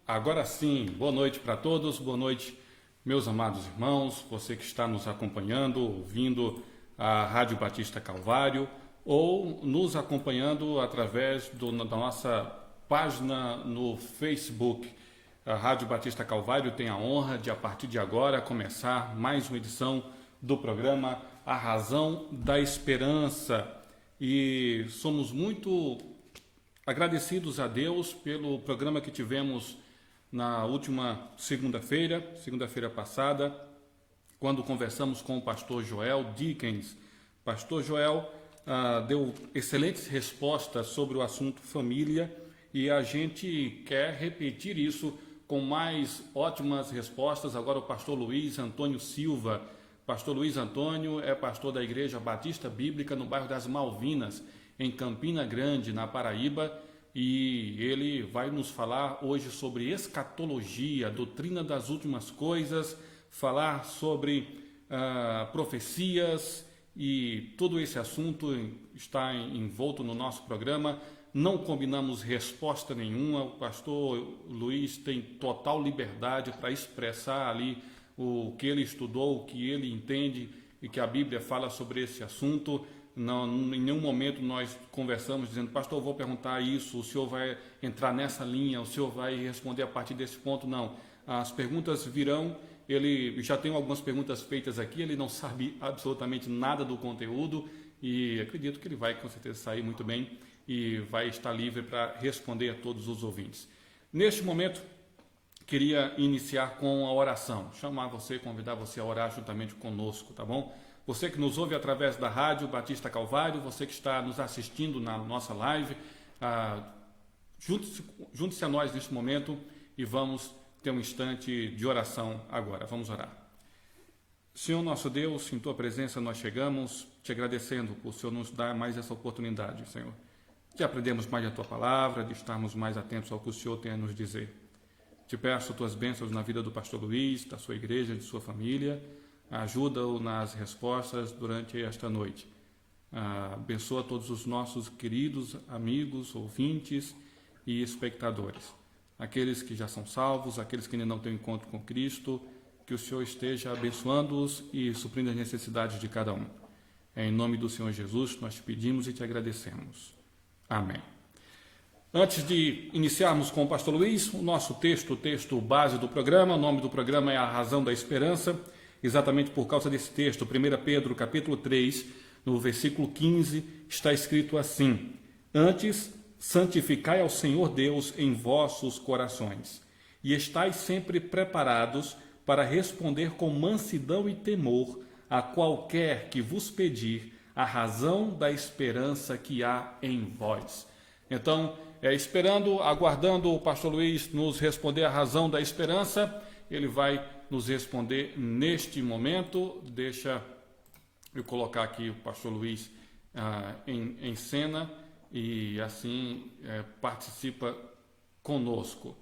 Agora sim, boa noite para todos, boa noite meus amados irmãos, você que está nos acompanhando, ouvindo a Rádio Batista Calvário ou nos acompanhando através da nossa página no Facebook. A Rádio Batista Calvário tem a honra de, a partir de agora, começar mais uma edição do programa A Razão da Esperança. E somos muito agradecidos a Deus pelo programa que tivemos na última segunda-feira passada, quando conversamos com o pastor Joel Dickens. Pastor Joel deu excelentes respostas sobre o assunto família e a gente quer repetir isso com mais ótimas respostas. Agora o pastor Luiz Antônio Silva. Pastor Luiz Antônio é pastor da Igreja Batista Bíblica no bairro das Malvinas, em Campina Grande, na Paraíba, e ele vai nos falar hoje sobre escatologia, doutrina das últimas coisas, falar sobre profecias, e todo esse assunto está envolto no nosso programa. Não combinamos resposta nenhuma, o pastor Luiz tem total liberdade para expressar ali o que ele estudou, o que ele entende e que a Bíblia fala sobre esse assunto. Não, em nenhum momento nós conversamos dizendo, pastor, eu vou perguntar isso, o senhor vai entrar nessa linha, o senhor vai responder a partir desse ponto. Não, as perguntas virão. Ele já tem algumas perguntas feitas aqui, ele não sabe absolutamente nada do conteúdo e acredito que ele vai com certeza sair muito bem e vai estar livre para responder a todos os ouvintes. Neste momento, queria iniciar com a oração, convidar você a orar juntamente conosco, tá bom? Você que nos ouve através da Rádio Batista Calvário, você que está nos assistindo na nossa live, junte-se a nós neste momento e vamos ter um instante de oração agora. Vamos orar. Senhor nosso Deus, em Tua presença nós chegamos, te agradecendo por o Senhor nos dar mais essa oportunidade, Senhor, de aprendermos mais a Tua palavra, de estarmos mais atentos ao que o Senhor tem a nos dizer. Te peço Tuas bênçãos na vida do pastor Luiz, da sua igreja, de sua família. Ajuda-o nas respostas durante esta noite. Abençoa todos os nossos queridos amigos, ouvintes e espectadores. Aqueles que já são salvos, aqueles que ainda não têm encontro com Cristo, que o Senhor esteja abençoando-os e suprindo as necessidades de cada um. É em nome do Senhor Jesus que nós te pedimos e te agradecemos. Amém. Antes de iniciarmos com o pastor Luiz, o nosso texto, o texto base do programa, o nome do programa é A Razão da Esperança, exatamente por causa desse texto, 1 Pedro capítulo 3, no versículo 15, está escrito assim: Antes, santificai ao Senhor Deus em vossos corações, e estais sempre preparados para responder com mansidão e temor a qualquer que vos pedir a razão da esperança que há em vós. Então, aguardando o pastor Luiz nos responder a razão da esperança, ele vai nos responder neste momento. Deixa eu colocar aqui o pastor Luiz em cena e assim participa conosco.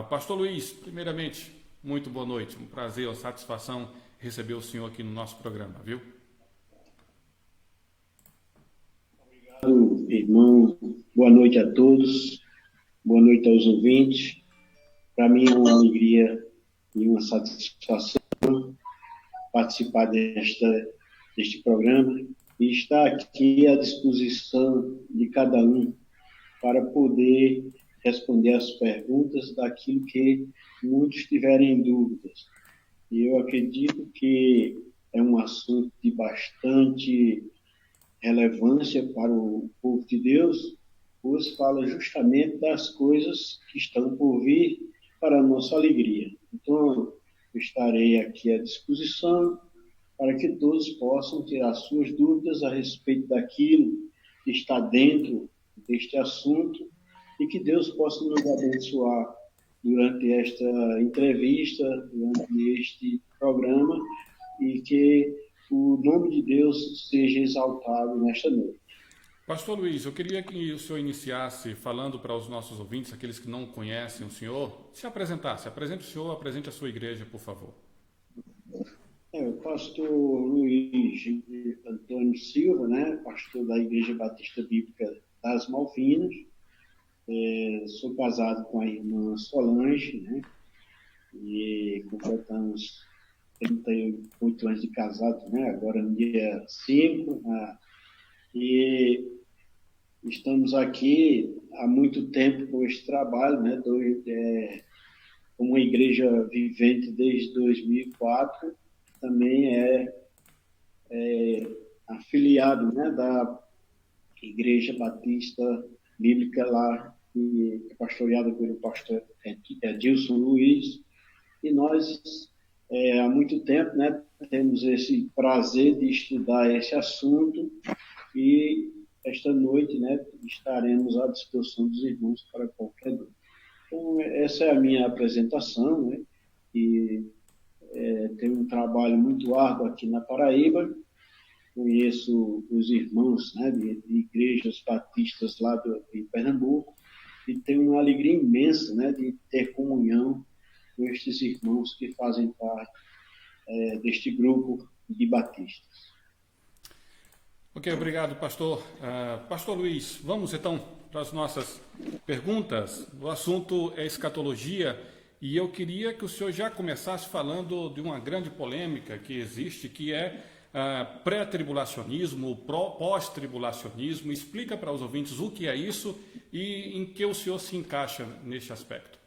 Pastor Luiz, primeiramente, muito boa noite, um prazer, uma satisfação receber o senhor aqui no nosso programa, viu? Obrigado, irmão. Boa noite a todos, boa noite aos ouvintes. Para mim é uma alegria e uma satisfação participar deste programa e estar aqui à disposição de cada um para poder responder as perguntas daquilo que muitos tiverem dúvidas. E eu acredito que é um assunto de bastante relevância para o povo de Deus, pois fala justamente das coisas que estão por vir para a nossa alegria. Então, eu estarei aqui à disposição para que todos possam tirar suas dúvidas a respeito daquilo que está dentro deste assunto e que Deus possa nos abençoar durante esta entrevista, durante este programa e que o nome de Deus seja exaltado nesta noite. Pastor Luiz, eu queria que o senhor iniciasse falando para os nossos ouvintes, aqueles que não conhecem o senhor, se apresentasse. Apresente o senhor, apresente a sua igreja, por favor. O pastor Luiz Antônio Silva, pastor da Igreja Batista Bíblica das Malvinas. Sou casado com a irmã Solange, e completamos 38 anos de casado, agora no dia 5, e estamos aqui há muito tempo com este trabalho, como uma igreja vivente desde 2004, também é afiliado da Igreja Batista Bíblica lá, que é pastoreada pelo pastor Edilson Luiz, e nós há muito tempo temos esse prazer de estudar esse assunto e esta noite estaremos à disposição dos irmãos para qualquer dúvida. Então, essa é a minha apresentação, e tenho um trabalho muito árduo aqui na Paraíba. Conheço os irmãos de igrejas batistas lá de Pernambuco e tenho uma alegria imensa de ter comunhão com estes irmãos que fazem parte deste grupo de batistas. Ok, obrigado, pastor. Pastor Luiz, vamos então para as nossas perguntas. O assunto é escatologia e eu queria que o senhor já começasse falando de uma grande polêmica que existe, que é pré-tribulacionismo, pós-tribulacionismo. Explica para os ouvintes o que é isso e em que o senhor se encaixa neste aspecto.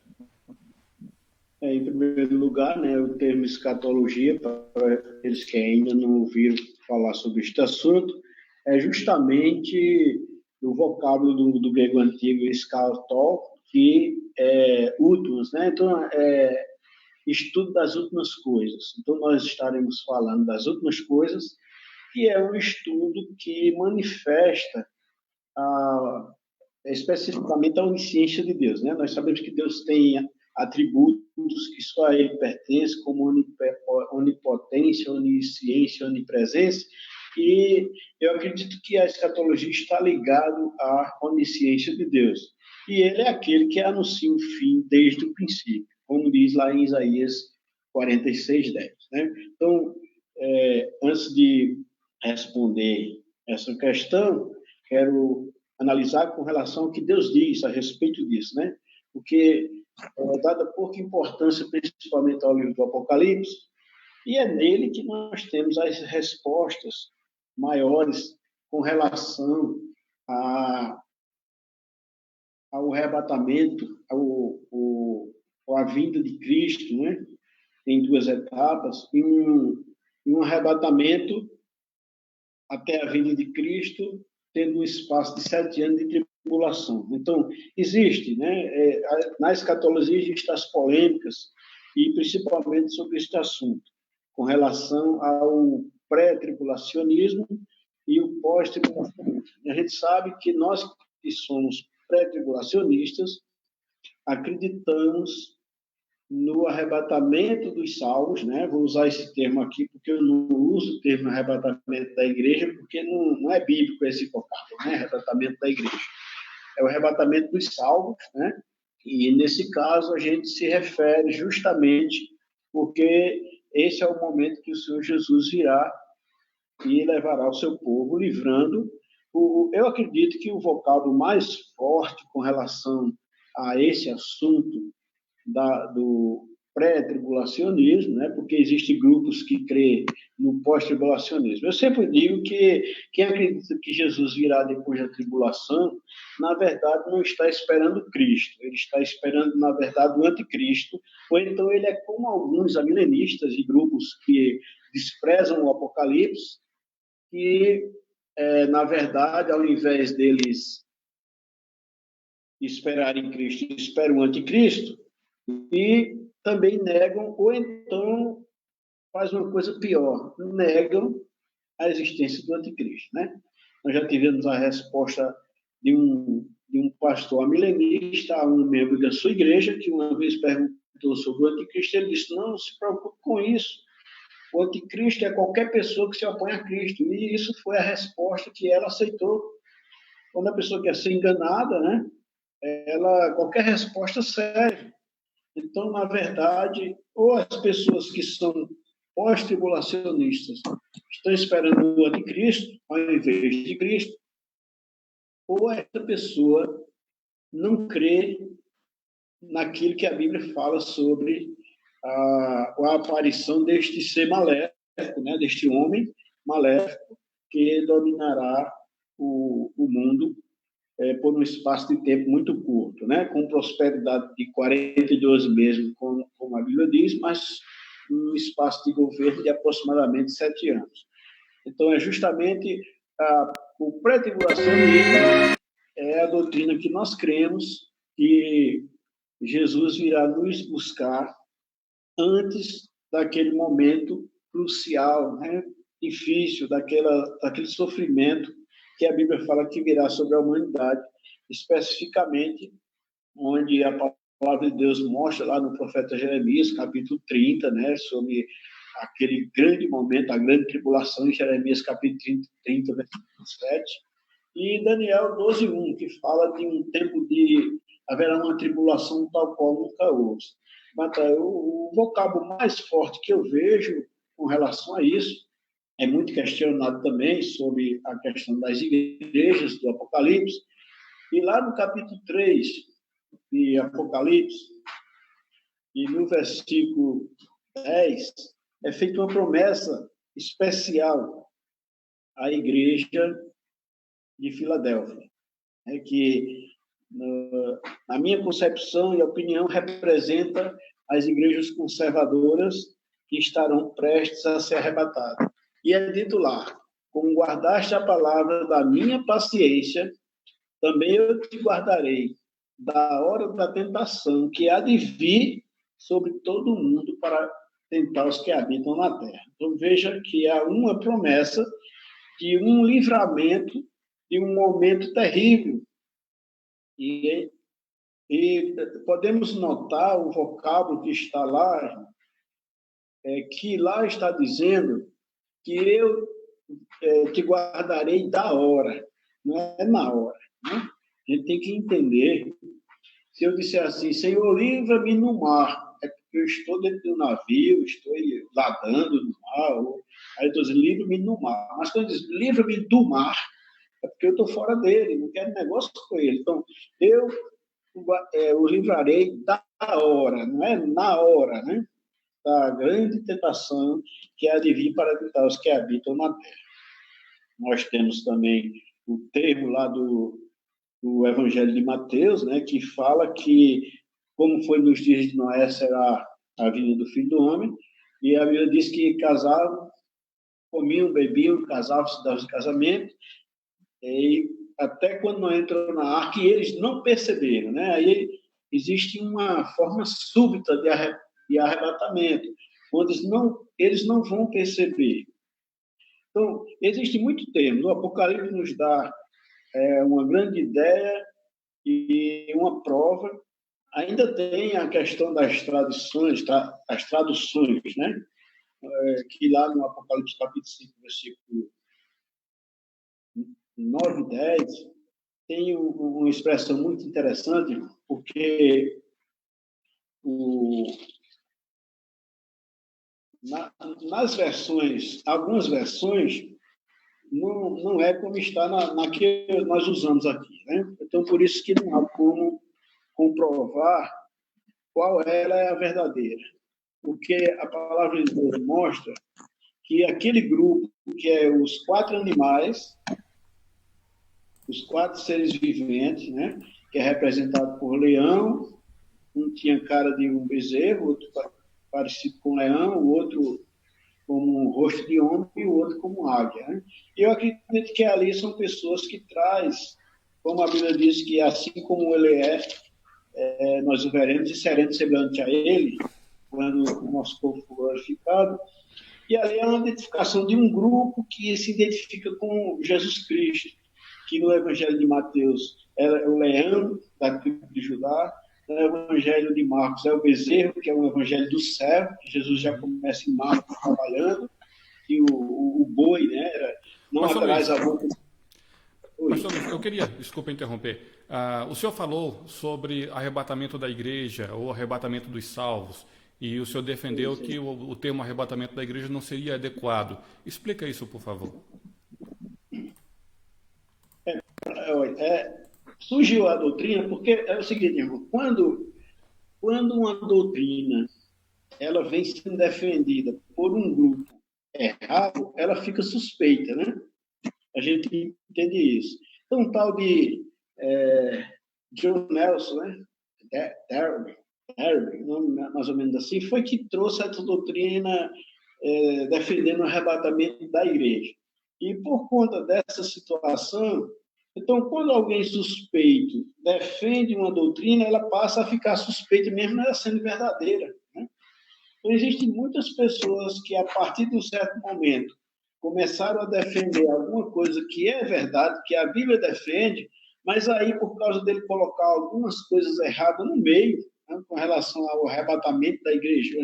Em primeiro primeiro lugar, né, o termo escatologia, para aqueles que ainda não ouviram falar sobre este assunto, é justamente o vocábulo do grego antigo eschato, que é últimos, né? Então, estudo das últimas coisas. Então, nós estaremos falando das últimas coisas, que é um estudo que manifesta especificamente a onisciência de Deus, né? Nós sabemos que Deus tem atributos que só a Ele pertencem, como onipotência, onisciência, onipresença, e eu acredito que a escatologia está ligada à onisciência de Deus. E Ele é aquele que anuncia o fim desde o princípio, como diz lá em Isaías 46:10, né? Então, antes de responder essa questão, quero analisar com relação ao que Deus diz a respeito disso, né? Porque dada pouca importância, principalmente ao livro do Apocalipse, e é nele que nós temos as respostas maiores com relação ao arrebatamento, à vinda de Cristo, né? Em duas etapas, e um arrebatamento até a vinda de Cristo, tendo um espaço de 7 anos de tribulação. Então, existe, né? Na escatologia existem as polêmicas, e principalmente sobre este assunto, com relação ao pré-tribulacionismo e o pós-tribulacionismo. A gente sabe que nós que somos pré-tribulacionistas acreditamos no arrebatamento dos salvos, né? Vou usar esse termo aqui porque eu não uso o termo arrebatamento da igreja, porque não é bíblico esse vocábulo, né? Arrebatamento da igreja. É o arrebatamento dos salvos, né? E nesse caso a gente se refere justamente porque esse é o momento que o Senhor Jesus virá e levará o seu povo, livrando. Eu acredito que o vocábulo mais forte com relação a esse assunto do pré-tribulacionismo, né? Porque existem grupos que creem no pós-tribulacionismo. Eu sempre digo que quem acredita que Jesus virá depois da tribulação, na verdade, não está esperando Cristo, ele está esperando, na verdade, o anticristo, ou então ele é como alguns amilenistas e grupos que desprezam o Apocalipse, que, na verdade, ao invés deles esperarem Cristo, esperam o anticristo, e também negam, ou então faz uma coisa pior, negam a existência do anticristo, né? Nós já tivemos a resposta de um pastor amilenista a um membro da sua igreja, que uma vez perguntou sobre o anticristo, ele disse, não se preocupe com isso, o anticristo é qualquer pessoa que se opõe a Cristo, e isso foi a resposta que ela aceitou. Quando a pessoa quer ser enganada, né? Qualquer resposta serve. Então, na verdade, ou as pessoas que são pós-tribulacionistas estão esperando o anticristo ao invés de Cristo, ou essa pessoa não crê naquilo que a Bíblia fala sobre a aparição deste ser maléfico, né, deste homem maléfico que dominará o mundo por um espaço de tempo muito curto, né? Com prosperidade de 42 meses, como a Bíblia diz, mas um espaço de governo de aproximadamente 7 anos. Então, é justamente o pré-tribulacionismo é a doutrina que nós cremos que Jesus virá nos buscar antes daquele momento crucial, né? Difícil, daquele sofrimento que a Bíblia fala que virá sobre a humanidade, especificamente onde a palavra de Deus mostra lá no profeta Jeremias, capítulo 30, né, sobre aquele grande momento, a grande tribulação, em Jeremias, capítulo 30, versículo 7, e Daniel 12:1, que fala de um tempo de haverá uma tribulação tal qual nunca houve. Mas o vocábulo mais forte que eu vejo com relação a isso é muito questionado também sobre a questão das igrejas do Apocalipse. E lá no capítulo 3 de Apocalipse, e no versículo 10, é feita uma promessa especial à igreja de Filadélfia, que, na minha concepção e opinião, representa as igrejas conservadoras que estarão prestes a ser arrebatadas. E é dito lá: como guardaste a palavra da minha paciência, também eu te guardarei da hora da tentação que há de vir sobre todo o mundo para tentar os que habitam na terra. Então, veja que há uma promessa de um livramento de um momento terrível. E podemos notar o vocábulo que está lá, que lá está dizendo que eu te guardarei da hora, não é na hora. Né? A gente tem que entender. Se eu disser assim, Senhor, livra-me no mar, é porque eu estou dentro do navio, estou nadando no mar, aí eu estou dizendo, livra-me no mar. Mas quando eu diz, livra-me do mar, é porque eu estou fora dele, não quero negócio com ele. Então, eu o livrarei da hora, não é na hora, né? Da grande tentação que há de vir para tentar os que habitam na terra. Nós temos também o termo lá do Evangelho de Mateus, né, que fala que, como foi nos dias de Noé, será a vinda do Filho do Homem, e a Bíblia diz que casavam, comiam, bebiam, casavam-se, davam de casamento, e até quando não entrou na arca, e eles não perceberam, né? Aí existe uma forma súbita de arrebatamento, onde eles não vão perceber. Então, existe muito tempo. O Apocalipse nos dá uma grande ideia e uma prova. Ainda tem a questão das traduções, as traduções, né? Que lá no Apocalipse capítulo 5, versículo 9 e 10, tem uma expressão muito interessante, porque nas versões, algumas versões, não é como está na que nós usamos aqui. Né? Então, por isso que não há como comprovar qual ela é a verdadeira. Porque a palavra de Deus mostra que aquele grupo, que é os 4 animais, os 4 seres viventes, né? Que é representado por leão, um tinha cara de um bezerro, outro parecido com leão, o outro como um rosto de homem e o outro como águia. Né? Eu acredito que ali são pessoas que traz, como a Bíblia diz, que assim como ele nós o veremos e seremos semelhante a ele, quando o nosso corpo for glorificado. E ali é uma identificação de um grupo que se identifica com Jesus Cristo, que no Evangelho de Mateus é o leão da tribo de Judá, no Evangelho de Marcos é o bezerro, que é o Evangelho do céu, que Jesus já começa em Marcos trabalhando, e o boi, né, não atrás a boca. Pastor Luiz, eu queria, desculpa interromper, o senhor falou sobre arrebatamento da igreja, ou arrebatamento dos salvos, e o senhor defendeu que o termo arrebatamento da igreja não seria adequado. Explica isso, por favor. Surgiu a doutrina, porque é o seguinte, irmão, quando uma doutrina ela vem sendo defendida por um grupo errado, ela fica suspeita, né? A gente entende isso. Então, um tal de John Nelson, né? Darby, mais ou menos assim, foi que trouxe essa doutrina defendendo o arrebatamento da igreja. E por conta dessa situação, então, quando alguém suspeito defende uma doutrina, ela passa a ficar suspeita mesmo ela sendo verdadeira. Né? Então, existem muitas pessoas que, a partir de um certo momento, começaram a defender alguma coisa que é verdade, que a Bíblia defende, mas aí, por causa dele colocar algumas coisas erradas no meio, né, com relação ao arrebatamento da igreja.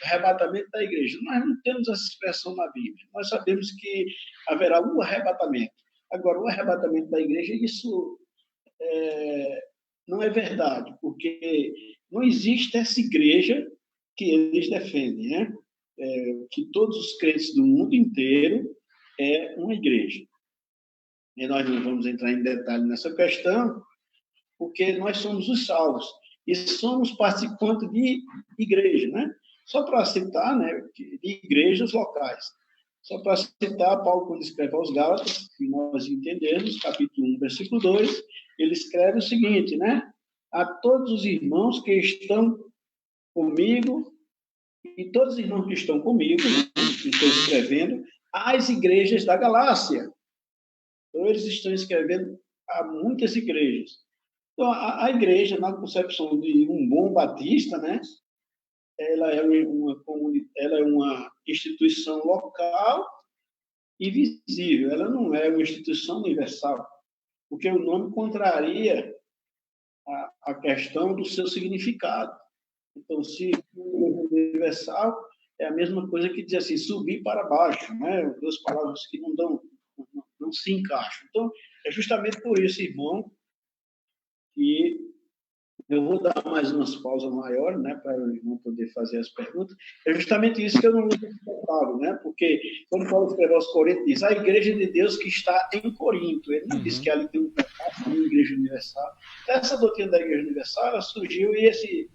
Arrebatamento da igreja. Nós não temos essa expressão na Bíblia. Nós sabemos que haverá um arrebatamento. Agora, o arrebatamento da igreja, isso não é verdade, porque não existe essa igreja que eles defendem, né? Que todos os crentes do mundo inteiro é uma igreja. E nós não vamos entrar em detalhe nessa questão, porque nós somos os salvos e somos participantes de igreja, né? Só para citar, né, de igrejas locais. Só para citar, Paulo, quando escreve aos Gálatas, que nós entendemos, capítulo 1, versículo 2, ele escreve o seguinte, né? A todos os irmãos que estão comigo e todos os irmãos que estão comigo, né, que estão escrevendo, às igrejas da Galácia. Então, eles estão escrevendo a muitas igrejas. Então, a igreja, na concepção de um bom batista, né, ela é uma instituição local e visível. Ela não é uma instituição universal, porque o nome contraria a questão do seu significado. Então, se universal é a mesma coisa que dizer assim, subir para baixo, né? Duas palavras que não se encaixam. Então, é justamente por isso, irmão, que eu vou dar mais umas pausas maiores, né, para o irmão poder fazer as perguntas. É justamente isso que eu não uso esse vocábulo, né? Porque quando Paulo escreve aos Coríntios, diz a igreja de Deus que está em Corinto. Ele não diz que ali tem um pecado, uma igreja universal. Essa doutrina da igreja universal, ela surgiu e esse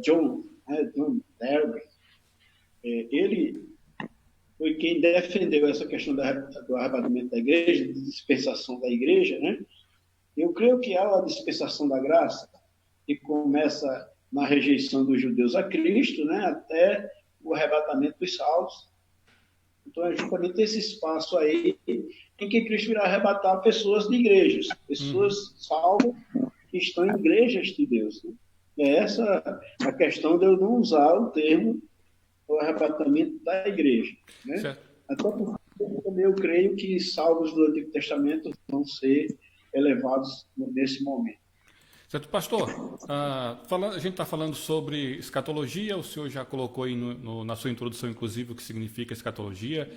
John Darby, ele foi quem defendeu essa questão do arrebatamento da igreja, de dispensação da igreja, né? Eu creio que há a dispensação da graça, que começa na rejeição dos judeus a Cristo, né, até o arrebatamento dos salvos. Então, é justamente esse espaço aí em que Cristo irá arrebatar pessoas de igrejas, pessoas salvas que estão em igrejas de Deus. Né? É essa a questão de eu não usar o termo o arrebatamento da igreja. Né? Até porque também eu creio que salvos do Antigo Testamento vão ser elevados nesse momento. Certo, pastor, a gente está falando sobre escatologia, o senhor já colocou aí na sua introdução, inclusive, o que significa escatologia,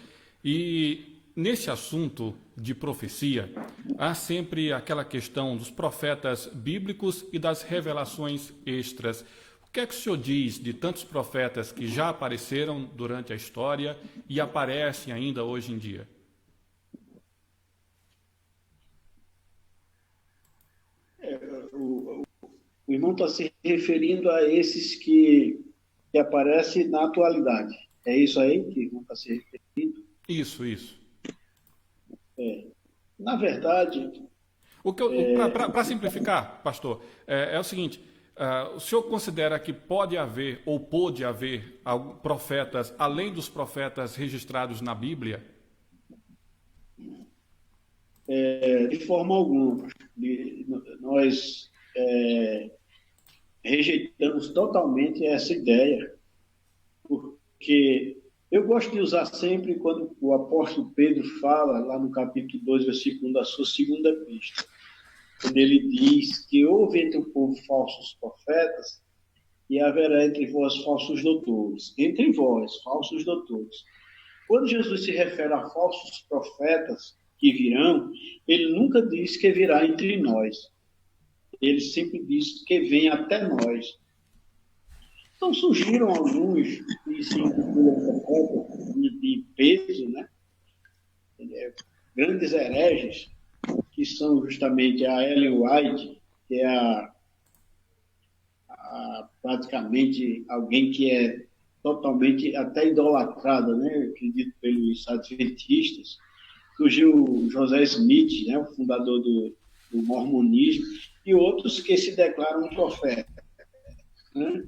e nesse assunto de profecia, há sempre aquela questão dos profetas bíblicos e das revelações extras. O que é que o senhor diz de tantos profetas que já apareceram durante a história e aparecem ainda hoje em dia? O irmão está se referindo a esses que aparecem na atualidade. É isso aí que o irmão está se referindo? Isso. Na verdade... Para simplificar, pastor, é o seguinte, o senhor considera que pode haver ou pôde haver profetas, além dos profetas registrados na Bíblia? De forma alguma. Nós rejeitamos totalmente essa ideia, porque eu gosto de usar sempre quando o apóstolo Pedro fala, lá no capítulo 2, versículo 1 da sua segunda epístola, quando ele diz que houve entre o povo falsos profetas e haverá entre vós falsos doutores. Entre vós, falsos doutores. Quando Jesus se refere a falsos profetas que virão, ele nunca diz que virá entre nós. Ele sempre diz que vem até nós. Então surgiram alguns de peso, né? Grandes hereges, que são justamente a Ellen White, que é praticamente alguém que é totalmente até idolatrada, né? Eu acredito pelos adventistas. Surgiu José Smith, né? O fundador do mormonismo, e outros que se declaram profetas. Né?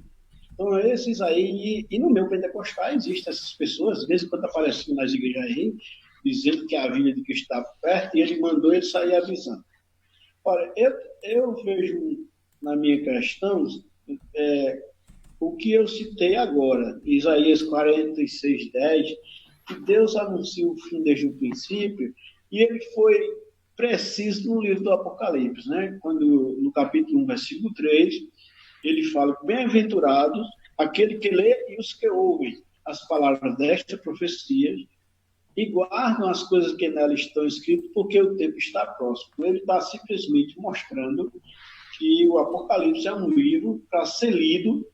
Então, esses aí, e no meu pentecostal existem essas pessoas, de vez em quando aparecem nas igrejas aí, dizendo que a vinda de Cristo está perto, e ele mandou ele sair avisando. Ora, eu vejo na minha questão o que eu citei agora, Isaías 46:10, que Deus anuncia o fim desde o princípio, e ele foi preciso no livro do Apocalipse, né? Quando no capítulo 1, versículo 3, ele fala: bem-aventurados aquele que lê e os que ouvem as palavras desta profecia e guardam as coisas que nela estão escritas, porque o tempo está próximo. Ele está simplesmente mostrando que o Apocalipse é um livro para ser lido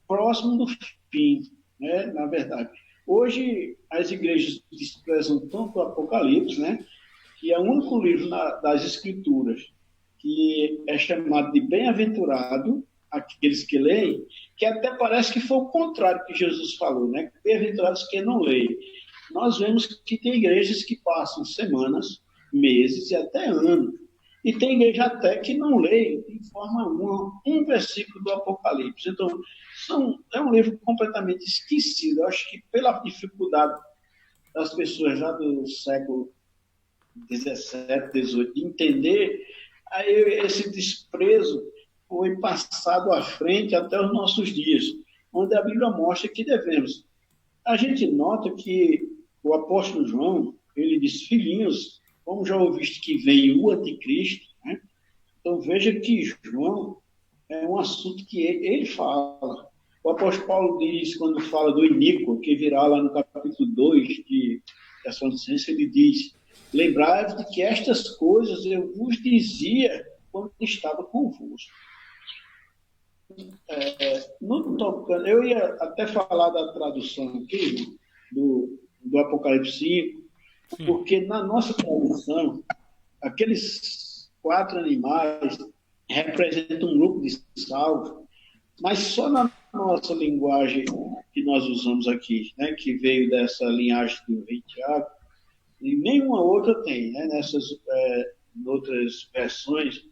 próximo do fim, né? Na verdade. Hoje, as igrejas desprezam tanto o Apocalipse, né? Que é o único livro das Escrituras que é chamado de bem-aventurado, aqueles que leem, que até parece que foi o contrário que Jesus falou, né? Bem-aventurados que não leem. Nós vemos que tem igrejas que passam semanas, meses e até anos E tem igreja até que não lê de forma alguma um versículo do Apocalipse. Então, é um livro completamente esquecido. Eu acho que pela dificuldade das pessoas já do século 17, 18, de entender, aí esse desprezo foi passado à frente até os nossos dias, onde a Bíblia mostra que devemos. A gente nota que o apóstolo João, ele diz, filhinhos, como já ouviste que veio o anticristo, né? Então veja que João é um assunto que ele fala. O apóstolo Paulo diz, quando fala do iníquo, que virá lá no capítulo 2 de Tessalonicenses, ele diz, lembrai-vos de que estas coisas eu vos dizia quando estava convosco. No tocando, eu ia até falar da tradução aqui, do Apocalipse 5, Sim. porque na nossa tradução, aqueles 4 animais representam um grupo de salvos, mas só na nossa linguagem que nós usamos aqui, né, que veio dessa linhagem do rei Tiago, e nenhuma outra tem, né, nessas outras versões,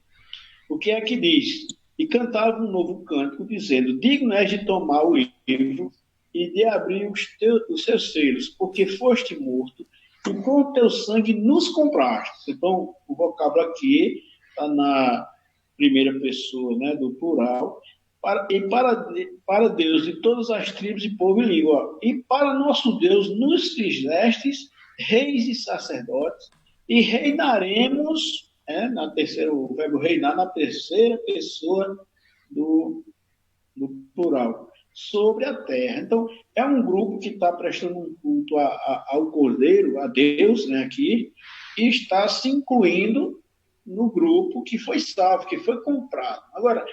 o que é que diz? E cantava um novo cântico, dizendo, digno és de tomar o livro e de abrir os seus selos, porque foste morto, e com o teu sangue nos compraste. Então, o vocábulo aqui está na primeira pessoa, né, do plural, para Deus de todas as tribos e povo e língua. E para nosso Deus nos fizestes reis e sacerdotes, e reinaremos, na terceira, o verbo reinar, na terceira pessoa do plural, sobre a terra. Então, é um grupo que está prestando um culto ao Cordeiro, a Deus, né, aqui, e está se incluindo no grupo que foi salvo, que foi comprado. Agora,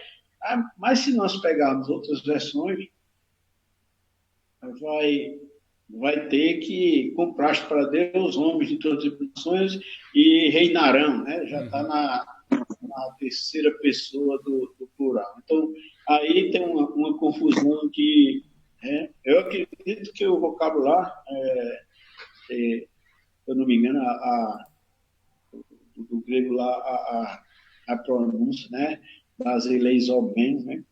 mas se nós pegarmos outras versões, vai ter que compraste para Deus homens de todas as nações e reinarão, né? Já está na terceira pessoa do plural. Então, aí tem uma confusão que eu acredito que o vocabulário, se eu não me engano, do grego lá, a pronúncia, né? Basileizomen, né?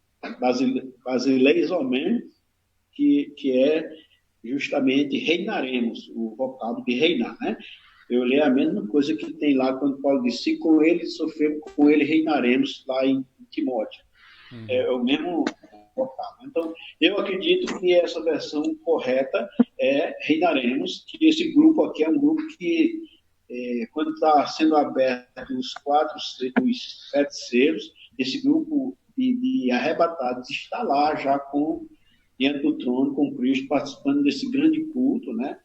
Basileizomen, que é justamente reinaremos, o vocábulo de reinar, né? Eu leio a mesma coisa que tem lá quando Paulo disse, se com ele sofremos, com ele reinaremos, lá em Timóteo. É o mesmo vocábulo. Então, eu acredito que essa versão correta é reinaremos, que esse grupo aqui é um grupo que, quando está sendo aberto os 7 selos, esse grupo de arrebatados está lá já diante do trono, com Cristo, participando desse grande culto, né?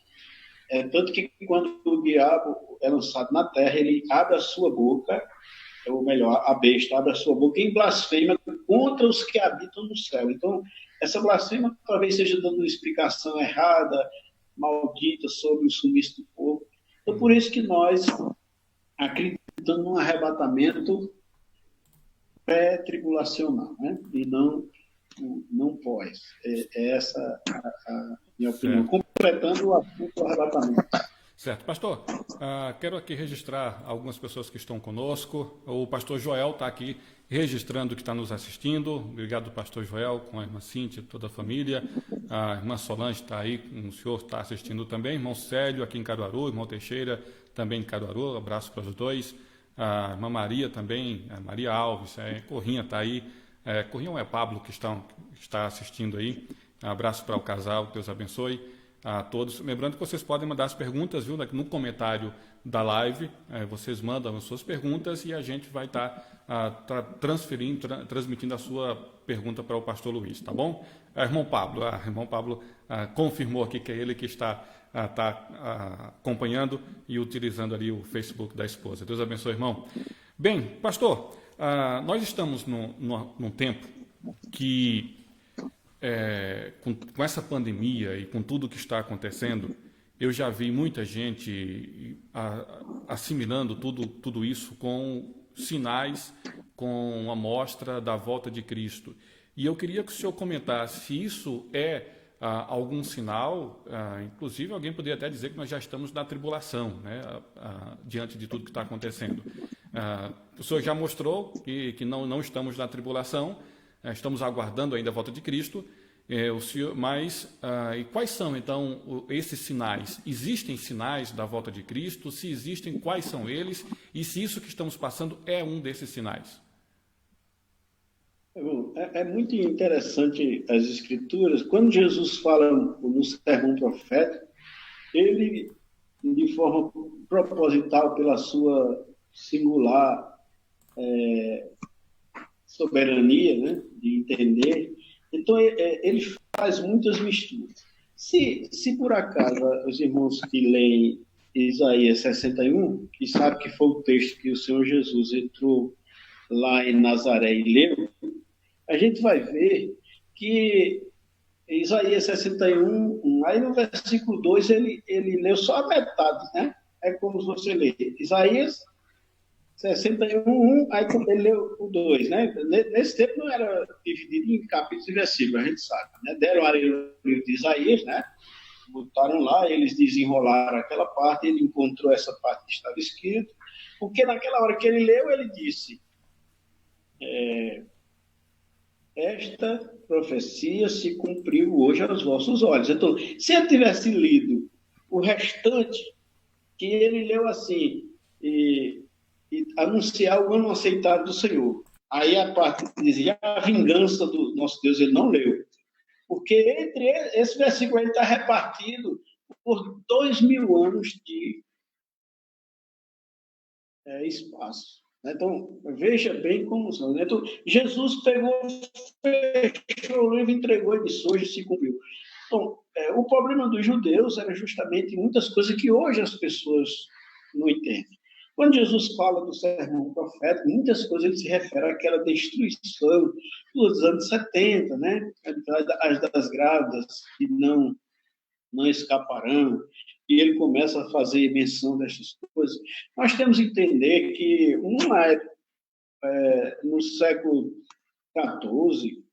Tanto que quando o diabo é lançado na terra, ele abre a sua boca, ou melhor, a besta abre a sua boca em blasfêmia contra os que habitam no céu. Então, essa blasfêmia talvez seja dando uma explicação errada, maldita sobre o sumiço do povo. Então, por isso que nós acreditamos num arrebatamento pré-tribulacional, né? E não pós. Essa a minha opinião. Completando o assunto do arrebatamento. Certo. Pastor, quero aqui registrar algumas pessoas que estão conosco. O pastor Joel está aqui registrando que está nos assistindo. Obrigado, pastor Joel, com a irmã Cíntia, toda a família. A irmã Solange está aí, o senhor está assistindo também. Irmão Célio, aqui em Caruaru. Irmão Teixeira, também em Caruaru. Um abraço para os dois. A irmã Maria também, a Maria Alves, Corrinha está aí. Corrinha é Pablo que está assistindo aí. Um abraço para o casal, Deus abençoe a todos. Lembrando que vocês podem mandar as perguntas, viu, no comentário da live. Vocês mandam as suas perguntas e a gente vai estar transmitindo a sua pergunta para o pastor Luiz, tá bom? Irmão Pablo confirmou aqui que é ele que está acompanhando e utilizando ali o Facebook da esposa. Deus abençoe, irmão. Bem, pastor, nós estamos num tempo que, com essa pandemia e com tudo que está acontecendo, eu já vi muita gente assimilando tudo isso com sinais, com a mostra da volta de Cristo. E eu queria que o senhor comentasse se isso é algum sinal, inclusive alguém poderia até dizer que nós já estamos na tribulação, né, diante de tudo que está acontecendo. O Senhor já mostrou que não estamos na tribulação, estamos aguardando ainda a volta de Cristo. E quais são, então, esses sinais? Existem sinais da volta de Cristo? Se existem, quais são eles? E se isso que estamos passando é um desses sinais? É muito interessante as Escrituras. Quando Jesus fala no sermão profético, ele, de forma proposital, pela sua singular soberania, né, de entender, então ele faz muitas misturas. Se por acaso os irmãos que leem Isaías 61, que sabe que foi o texto que o Senhor Jesus entrou lá em Nazaré e leu, a gente vai ver que Isaías 61, aí no versículo 2, ele leu só a metade, né? É como se você lê Isaías 61, aí ele leu o 2, né? Nesse tempo não era dividido em capítulos e versículos, a gente sabe, né? Deram a livro de Isaías, né? Botaram lá, eles desenrolaram aquela parte, ele encontrou essa parte que estava escrito, porque naquela hora que ele leu, ele disse: esta profecia se cumpriu hoje aos vossos olhos. Então, se ele tivesse lido o restante, que ele leu assim, e anunciar o ano aceitável do Senhor. Aí a parte que dizia a vingança do nosso Deus, ele não leu. Porque entre esse versículo ele está repartido por 2000 anos de espaço. Então, veja bem como são. Então, Jesus pegou, fechou o livro, entregou e disse: hoje se cumpriu. Então, o problema dos judeus era justamente muitas coisas que hoje as pessoas não entendem. Quando Jesus fala do sermão profético, muitas coisas ele se refere àquela destruição dos anos 70, né? As das grávidas que não escaparão, e ele começa a fazer menção dessas coisas. Nós temos que entender que no século XIV,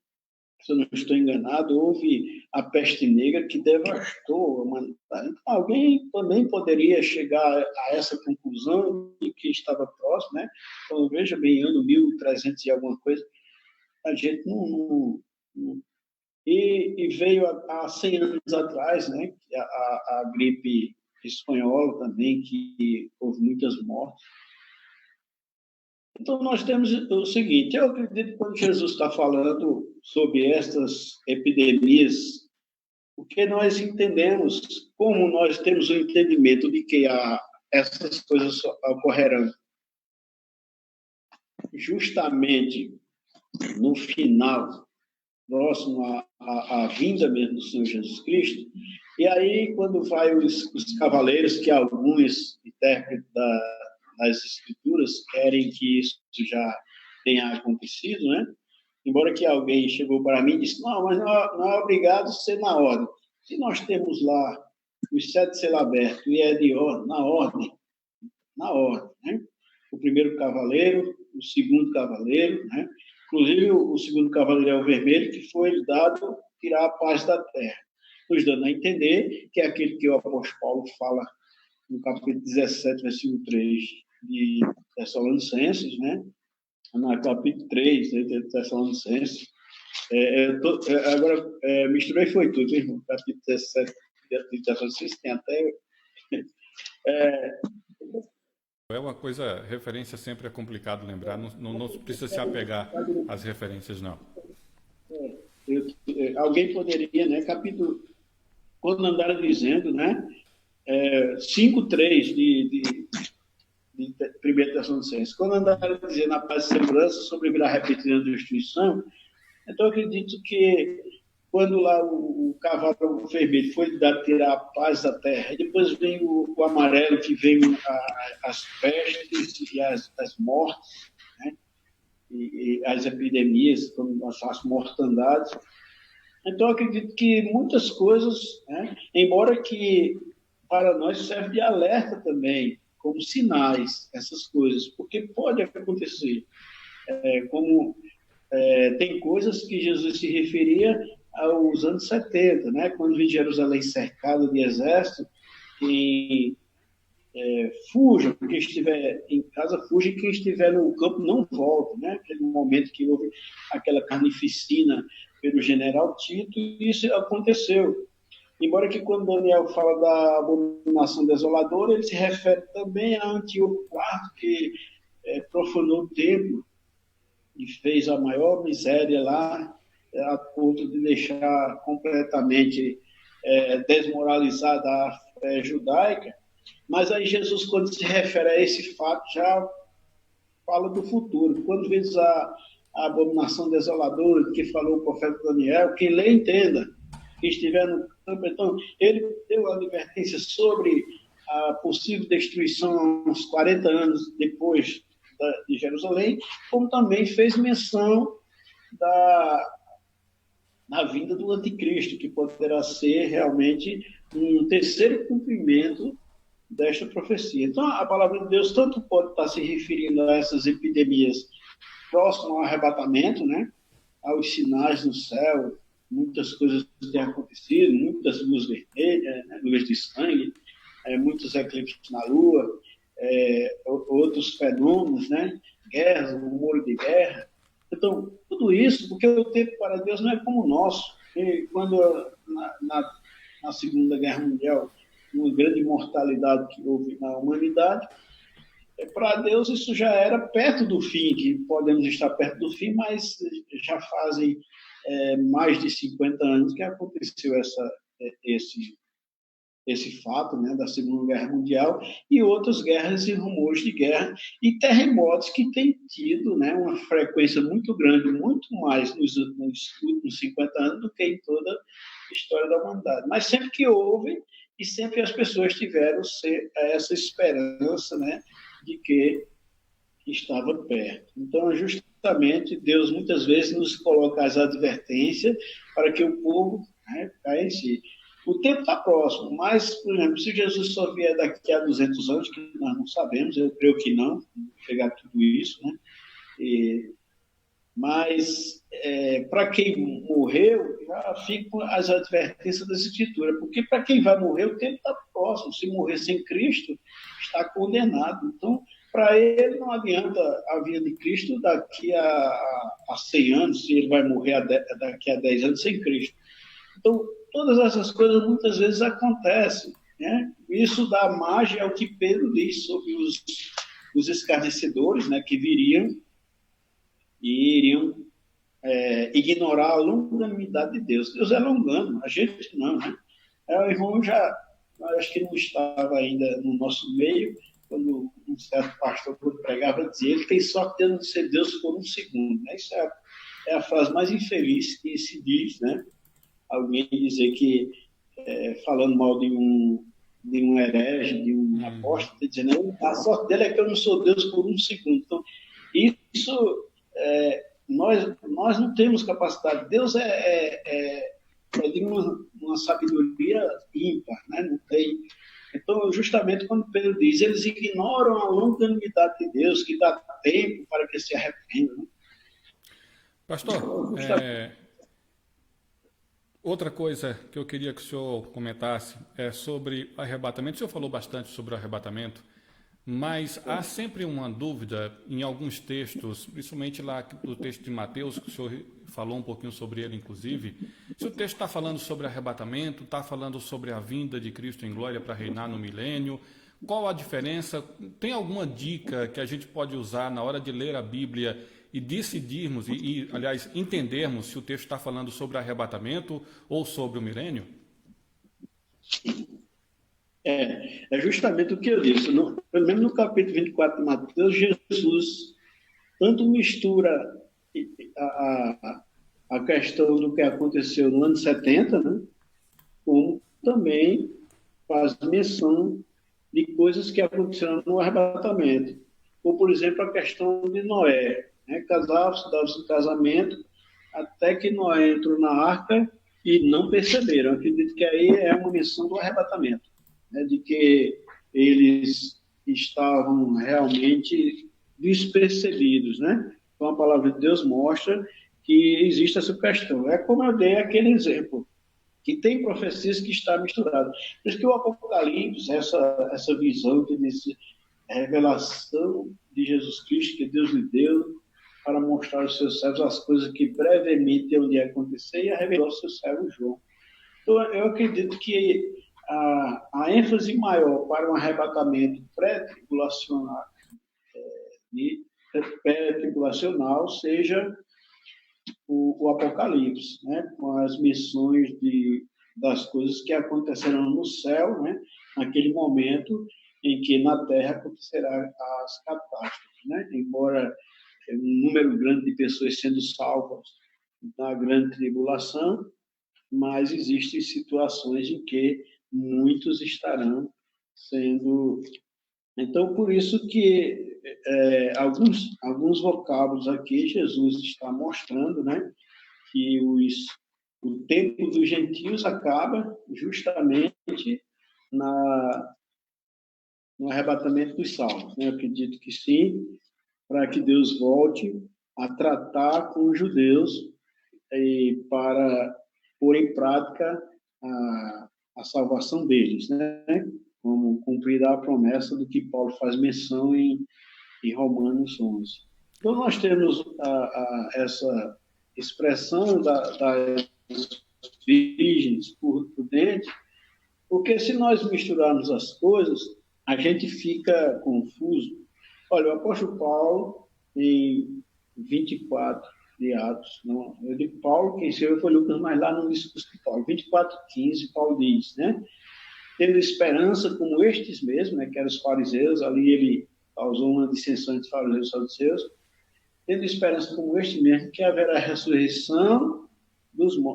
se eu não estou enganado, houve a peste negra que devastou a humanidade. Então, alguém também poderia chegar a essa conclusão de que estava próximo, né? Então, veja bem, ano 1300 e alguma coisa, a gente não e veio há 100 anos atrás, né, a gripe espanhola também, que houve muitas mortes. Então, nós temos o seguinte: eu acredito que quando Jesus está falando sobre estas epidemias, porque nós entendemos, como nós temos o entendimento de que essas coisas ocorrerão justamente no final, próximo à vinda mesmo do Senhor Jesus Cristo. E aí, quando vai os cavaleiros, que alguns intérpretes das Escrituras querem que isso já tenha acontecido, né? Embora que alguém chegou para mim e disse: não, mas não é obrigado a ser na ordem. Se nós temos lá os 7 selos abertos e é de ordem, na ordem, né? O primeiro cavaleiro, o segundo cavaleiro, né? Inclusive, o segundo cavaleiro é o vermelho, que foi dado tirar a paz da terra, nos dando a entender que é aquele que o apóstolo Paulo fala no capítulo 17, versículo 3 de Tessalonicenses, né? No capítulo 3 de Tessalonicenses. Agora, misturei foi tudo, irmão. Capítulo 17 de Tessalonicenses tem até... É uma coisa, referência sempre é complicado lembrar, não precisa se apegar às referências, não. Alguém poderia, né, capítulo, quando andaram dizendo, né, 5:3 de 1 Tessalonicenses, quando andaram dizendo a paz e segurança, sobrevirá repetida destruição, então eu acredito que quando lá o cavalo vermelho foi dado tirar a paz da terra, e depois vem o amarelo, que vem as pestes e as mortes, né? E as epidemias, como as mortandades. Então, eu acredito que muitas coisas, né? Embora que para nós serve de alerta também, como sinais, essas coisas, porque pode acontecer. Tem coisas que Jesus se referia aos anos 70, né? Quando vi Jerusalém cercada de exército, e fuja, quem estiver em casa fuja, e quem estiver no campo não volta, né? Aquele momento que houve aquela carnificina pelo general Tito, e isso aconteceu. Embora que quando Daniel fala da abominação desoladora, ele se refere também a Antíoco IV, que profanou o templo e fez a maior miséria lá, a ponto de deixar completamente desmoralizada a fé judaica. Mas aí Jesus, quando se refere a esse fato, já fala do futuro. Quando vezes a abominação desoladora que falou o profeta Daniel, quem lê entenda, quem estiver no campo, então, ele deu a advertência sobre a possível destruição uns 40 anos depois de Jerusalém, como também fez menção da vinda do anticristo, que poderá ser realmente um terceiro cumprimento desta profecia. Então, a palavra de Deus tanto pode estar se referindo a essas epidemias próximas ao arrebatamento, né? Aos sinais no céu, muitas coisas têm acontecido, muitas luzes vermelhas, né? Luzes de sangue, muitos eclipses na Lua, outros fenômenos, né? Guerras, rumor de guerra. Então, tudo isso, porque o tempo para Deus não é como o nosso. E quando na Segunda Guerra Mundial, uma grande mortalidade que houve na humanidade, para Deus isso já era perto do fim, que podemos estar perto do fim, mas já fazem mais de 50 anos que aconteceu esse fato, né, da Segunda Guerra Mundial, e outras guerras e rumores de guerra, e terremotos que têm tido, né, uma frequência muito grande, muito mais nos últimos 50 anos do que em toda a história da humanidade. Mas sempre que houve, e sempre as pessoas tiveram essa esperança, né, de que estava perto. Então, justamente, Deus muitas vezes nos coloca as advertências para que o povo, né, caia em si. O tempo está próximo, mas, por exemplo, se Jesus só vier daqui a 200 anos, que nós não sabemos, eu creio que não pegar tudo isso, né? Mas, para quem morreu, já ficam as advertências da Escritura, porque para quem vai morrer, o tempo está próximo. Se morrer sem Cristo, está condenado. Então, para ele não adianta a vinda de Cristo daqui a 100 anos, se ele vai morrer daqui a 10 anos sem Cristo. Então, todas essas coisas muitas vezes acontecem, né? Isso dá margem ao que Pedro diz sobre os escarnecedores, né, que viriam e iriam ignorar a longanimidade de Deus. Deus é longano, a gente não, né? O irmão acho que não estava ainda no nosso meio, quando um certo pastor pregava, dizia, ele tem sorte de não ser Deus por um segundo, né? Isso é a frase mais infeliz que se diz, né? Alguém dizer que, falando mal de um herege, de um apóstolo, dizendo, a sorte dele é que eu não sou Deus por um segundo. Então, isso, nós não temos capacidade. Deus é de uma sabedoria ímpar, né? Não tem. Então, justamente quando Pedro diz, eles ignoram a longanimidade de Deus, que dá tempo para que se arrependam. Né? Pastor, outra coisa que eu queria que o senhor comentasse é sobre arrebatamento. O senhor falou bastante sobre o arrebatamento, mas há sempre uma dúvida em alguns textos, principalmente lá do texto de Mateus, que o senhor falou um pouquinho sobre ele, inclusive. Se o texto está falando sobre arrebatamento, está falando sobre a vinda de Cristo em glória para reinar no milênio, qual a diferença? Tem alguma dica que a gente pode usar na hora de ler a Bíblia e decidirmos, aliás, entendermos se o texto está falando sobre arrebatamento ou sobre o milênio? É justamente o que eu disse. Pelo menos no capítulo 24 de Mateus, Jesus tanto mistura a questão do que aconteceu no ano 70, né, como também faz menção de coisas que aconteceram no arrebatamento. Como, por exemplo, a questão de Noé. Né, casavam-se, davam-se um casamento, até que Noé entrou na arca e não perceberam. Eu acredito que aí é uma menção do arrebatamento, né, de que eles estavam realmente despercebidos, né? Então a palavra de Deus mostra que existe essa questão. É como eu dei aquele exemplo, que tem profecias que está misturado. Por isso que o Apocalipse, essa visão, a revelação de Jesus Cristo que Deus lhe deu para mostrar aos seus servos as coisas que brevemente iam de acontecer, e a revelou ao seu servo João. Então, eu acredito que a ênfase maior para um arrebatamento pré-tribulacional seja o Apocalipse, né? Com as menções das coisas que acontecerão no céu, né? Naquele momento em que na Terra acontecerão as catástrofes, né? Embora um número grande de pessoas sendo salvas na grande tribulação, mas existem situações em que muitos estarão sendo... Então, por isso que alguns vocábulos aqui Jesus está mostrando, né, que o tempo dos gentios acaba justamente no arrebatamento dos salvos. Né? Eu acredito que sim, para que Deus volte a tratar com os judeus e para pôr em prática a salvação deles, né? Como cumprir a promessa do que Paulo faz menção em Romanos 11. Então, nós temos essa expressão das virgens prudentes, porque se nós misturarmos as coisas, a gente fica confuso. Olha, o apóstolo Paulo, em 24 de Atos, não, eu digo Paulo, quem escreveu foi Lucas, mas lá no discurso de Paulo, 24:15, Paulo diz, né? Tendo esperança como estes mesmo, né, que eram os fariseus, ali ele causou uma dissensão entre fariseus e saduceus, tendo esperança como este mesmo, que haverá ressurreição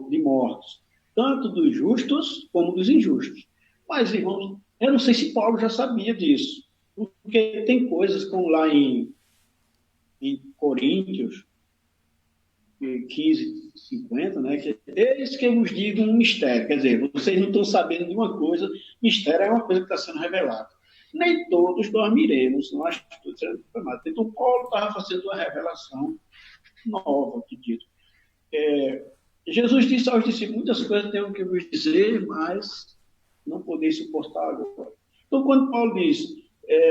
de mortos, tanto dos justos como dos injustos. Mas, irmãos, eu não sei se Paulo já sabia disso, porque tem coisas como lá em Coríntios 15:50, né? Que eis que eu vos digo um mistério, quer dizer, vocês não estão sabendo de uma coisa, mistério é uma coisa que está sendo revelada. Nem todos dormiremos, não acho que estou sendo informado. Então, Paulo estava fazendo uma revelação nova, acredito. Jesus disse aos discípulos, muitas coisas tenho que vos dizer, mas não podeis suportar agora. Então, quando Paulo diz,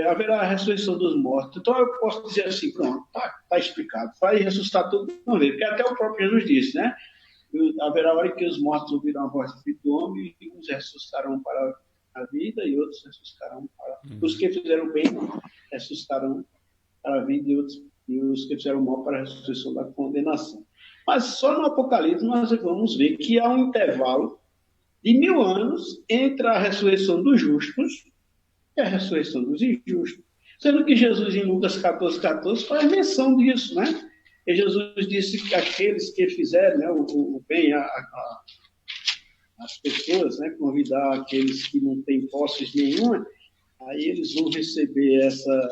haverá a ressurreição dos mortos, então eu posso dizer assim, pronto, está explicado, vai ressuscitar todo mundo, porque até o próprio Jesus disse, né? Haverá hora que os mortos ouvirão a voz do Filho do Homem, e uns ressuscitarão para a vida e outros ressuscitarão para... Os que fizeram bem ressuscitarão para a vida e os que fizeram mal para a ressurreição da condenação. Mas só no Apocalipse nós vamos ver que há um intervalo de 1000 anos entre a ressurreição dos justos e a ressurreição dos injustos. Sendo que Jesus, em Lucas 14:14, faz menção disso, né? E Jesus disse que aqueles que fizerem, né, o bem às pessoas, né, convidar aqueles que não têm posses nenhuma, aí eles vão receber essa...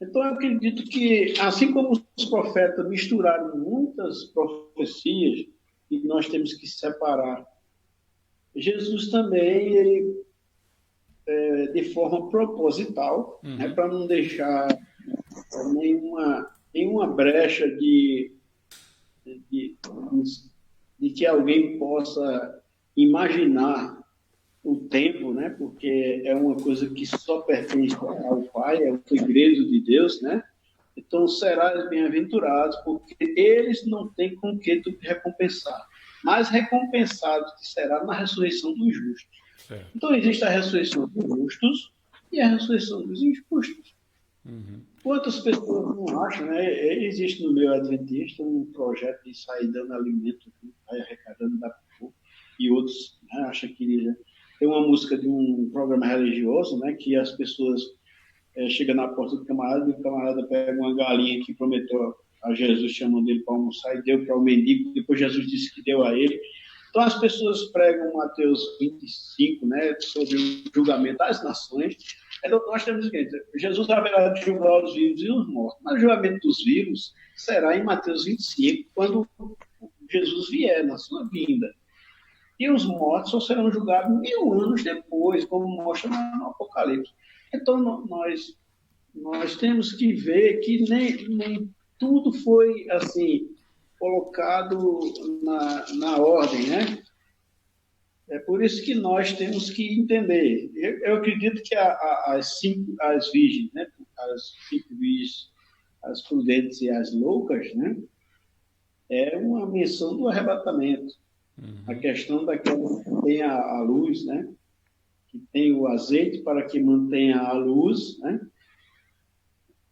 Então, eu acredito que, assim como os profetas misturaram muitas profecias, e nós temos que separar, Jesus também, ele, de forma proposital, né, para não deixar nenhuma brecha de que alguém possa imaginar o tempo, né? Porque é uma coisa que só pertence ao Pai, é o segredo de Deus, né? Então, serás bem-aventurados, porque eles não têm com que tu recompensar, mas recompensado te será na ressurreição dos justos. Certo. Então, existe a ressurreição dos justos e a ressurreição dos injustos. Quantas pessoas não acham, né? Existe no meio adventista um projeto de sair dando alimento, vai arrecadando da povo, e outros, né, acham que... Tem uma música de um programa religioso, né, que as pessoas chegam na porta do camarada e o camarada pega uma galinha que prometeu a Jesus, chamando ele para almoçar, e deu para o mendigo, depois Jesus disse que deu a ele. Então, as pessoas pregam Mateus 25, né, sobre o julgamento das nações. Então, nós temos o seguinte: Jesus haverá de julgar os vivos e os mortos, mas o julgamento dos vivos será em Mateus 25, quando Jesus vier, na sua vinda. E os mortos só serão julgados 1000 anos depois, como mostra no Apocalipse. Então, nós temos que ver que nem tudo foi assim colocado na ordem, né? É por isso que nós temos que entender. Eu acredito que as virgens, né? As 5 virgens, as prudentes e as loucas, né? É uma menção do arrebatamento. A questão daquela que tem a luz, né? Que tem o azeite para que mantenha a luz, né?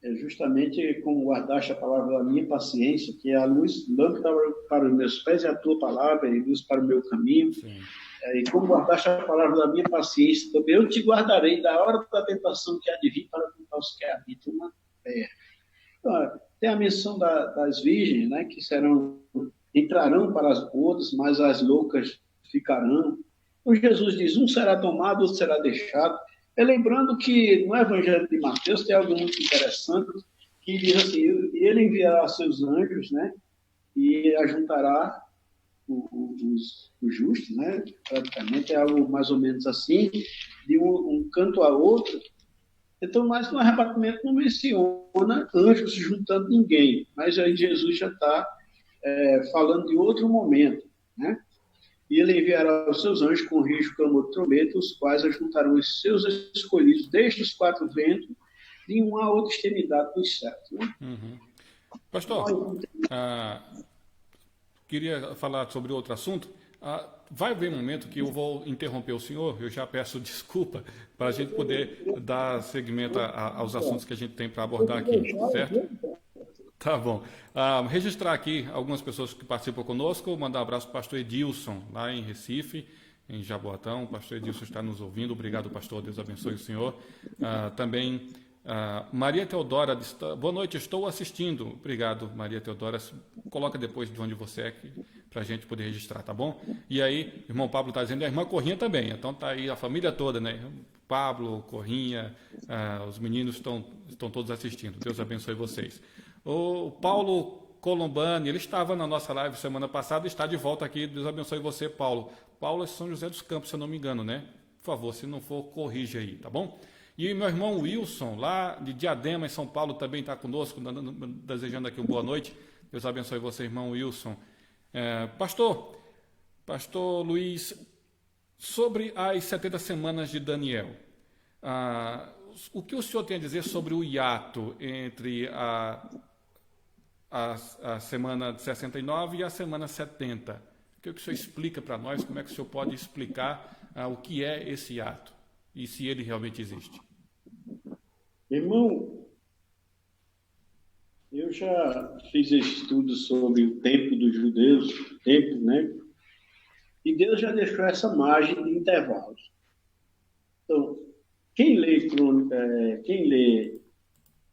É justamente como guardaste a palavra da minha paciência, que é a luz, lâmpada para os meus pés é a tua palavra, e luz para o meu caminho. Sim. E como guardaste a palavra da minha paciência, também eu te guardarei da hora da tentação que há de vir para tentar os que habitam na terra. Então, tem a menção das virgens, né, que entrarão para as bodas, mas as loucas ficarão. Então, Jesus diz, um será tomado, outro será deixado. Lembrando que no Evangelho de Mateus tem algo muito interessante, que diz assim, e ele enviará seus anjos, né, e ajuntará os justos, né, praticamente é algo mais ou menos assim, de um canto a outro. Então, mas no arrebatamento não menciona anjos se juntando ninguém, mas aí Jesus já está falando de outro momento, né? E ele enviará os seus anjos com risco, clamor, trombeta, os quais ajuntarão os seus escolhidos desde os 4 ventos de uma a outra extremidade dos céus. Né? Pastor, queria falar sobre outro assunto. Vai haver um momento que eu vou interromper o senhor, eu já peço desculpa, para a gente poder dar seguimento aos assuntos que a gente tem para abordar aqui, certo? Tá bom. Registrar aqui algumas pessoas que participam conosco, mandar um abraço para o pastor Edilson, lá em Recife, em Jaboatão. O pastor Edilson está nos ouvindo. Obrigado, pastor. Deus abençoe o senhor. Também Maria Teodora, boa noite, estou assistindo. Obrigado, Maria Teodora. Coloca depois de onde você é, para a gente poder registrar, tá bom? E aí, o irmão Pablo está dizendo, e a irmã Corrinha também. Então tá aí a família toda, né? Pablo, Corrinha, os meninos estão todos assistindo. Deus abençoe vocês. O Paulo Colombani, ele estava na nossa live semana passada e está de volta aqui. Deus abençoe você, Paulo. Paulo é São José dos Campos, se eu não me engano, né? Por favor, se não for, corrija aí, tá bom? E meu irmão Wilson, lá de Diadema, em São Paulo, também está conosco, desejando aqui uma boa noite. Deus abençoe você, irmão Wilson. Pastor Luiz, sobre as 70 semanas de Daniel, o que o senhor tem a dizer sobre o hiato entre a semana de 69 e a semana 70? O que o senhor explica para nós? Como é que o senhor pode explicar o que é esse hiato e se ele realmente existe? Irmão, eu já fiz estudos sobre o tempo dos judeus, né? E Deus já deixou essa margem de intervalos. Então, quem lê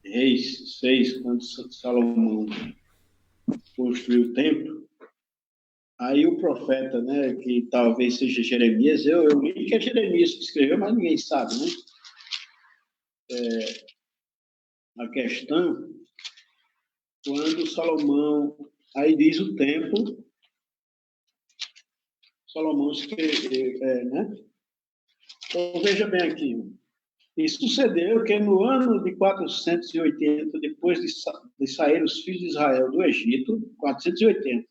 Reis 6, quando Salomão construiu o templo, aí o profeta, né, que talvez seja Jeremias, eu li que é Jeremias que escreveu, mas ninguém sabe, né? A questão, quando Salomão, aí diz o tempo, Salomão escreveu, né? Então, veja bem aqui. E sucedeu que no ano de 480, depois de sair os filhos de Israel do Egito, 480,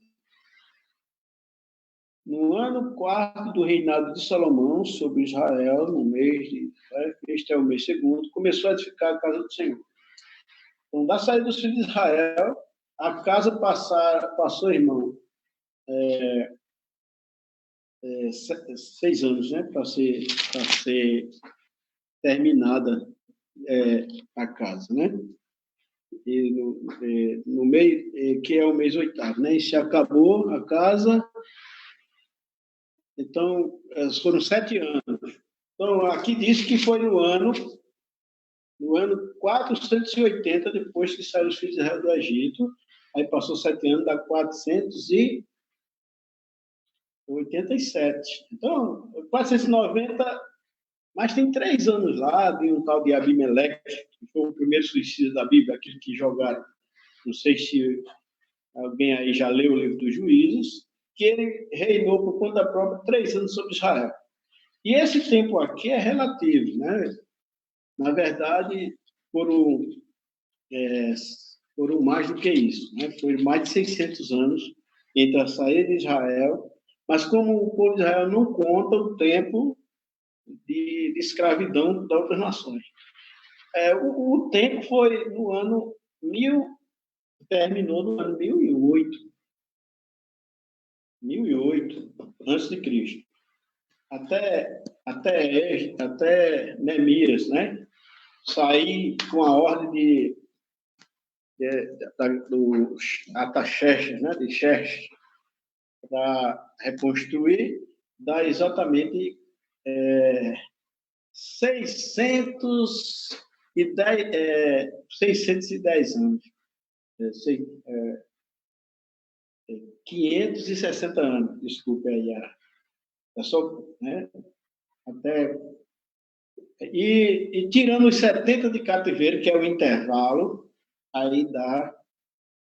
no ano 4º do reinado de Salomão sobre Israel, no mês de... Este é o mês segundo, começou a edificar a casa do Senhor. Então, da saída dos filhos de Israel, a casa passou, irmão, 6 anos, né, para ser terminada a casa, né? E no mês, que é o mês 8º, né? E se acabou a casa, então foram 7 anos. Então aqui diz que foi no ano 480, depois que saíram os filhos de Israel do Egito, aí passou 7 anos, dá 487. Então, 490, mas tem 3 anos lá, de um tal de Abimeleque, que foi o primeiro suicida da Bíblia, aquele que jogaram, não sei se alguém aí já leu o livro dos Juízes, que ele reinou por conta própria 3 anos sobre Israel. E esse tempo aqui é relativo, né? Na verdade, foram foram mais do que isso, né? Foi mais de 600 anos entre a saída de Israel, mas como o povo de Israel não conta o tempo de escravidão das outras nações. O tempo foi no ano 1000, terminou no ano 1008 antes de Cristo, até Neemias, né? Sair com a ordem do Ataxerxes, né? De Xerxes, para reconstruir, dá exatamente 610 anos. 560 anos, desculpe aí. É só, né? Até, e tirando os 70 de cativeiro, que é o intervalo, aí dá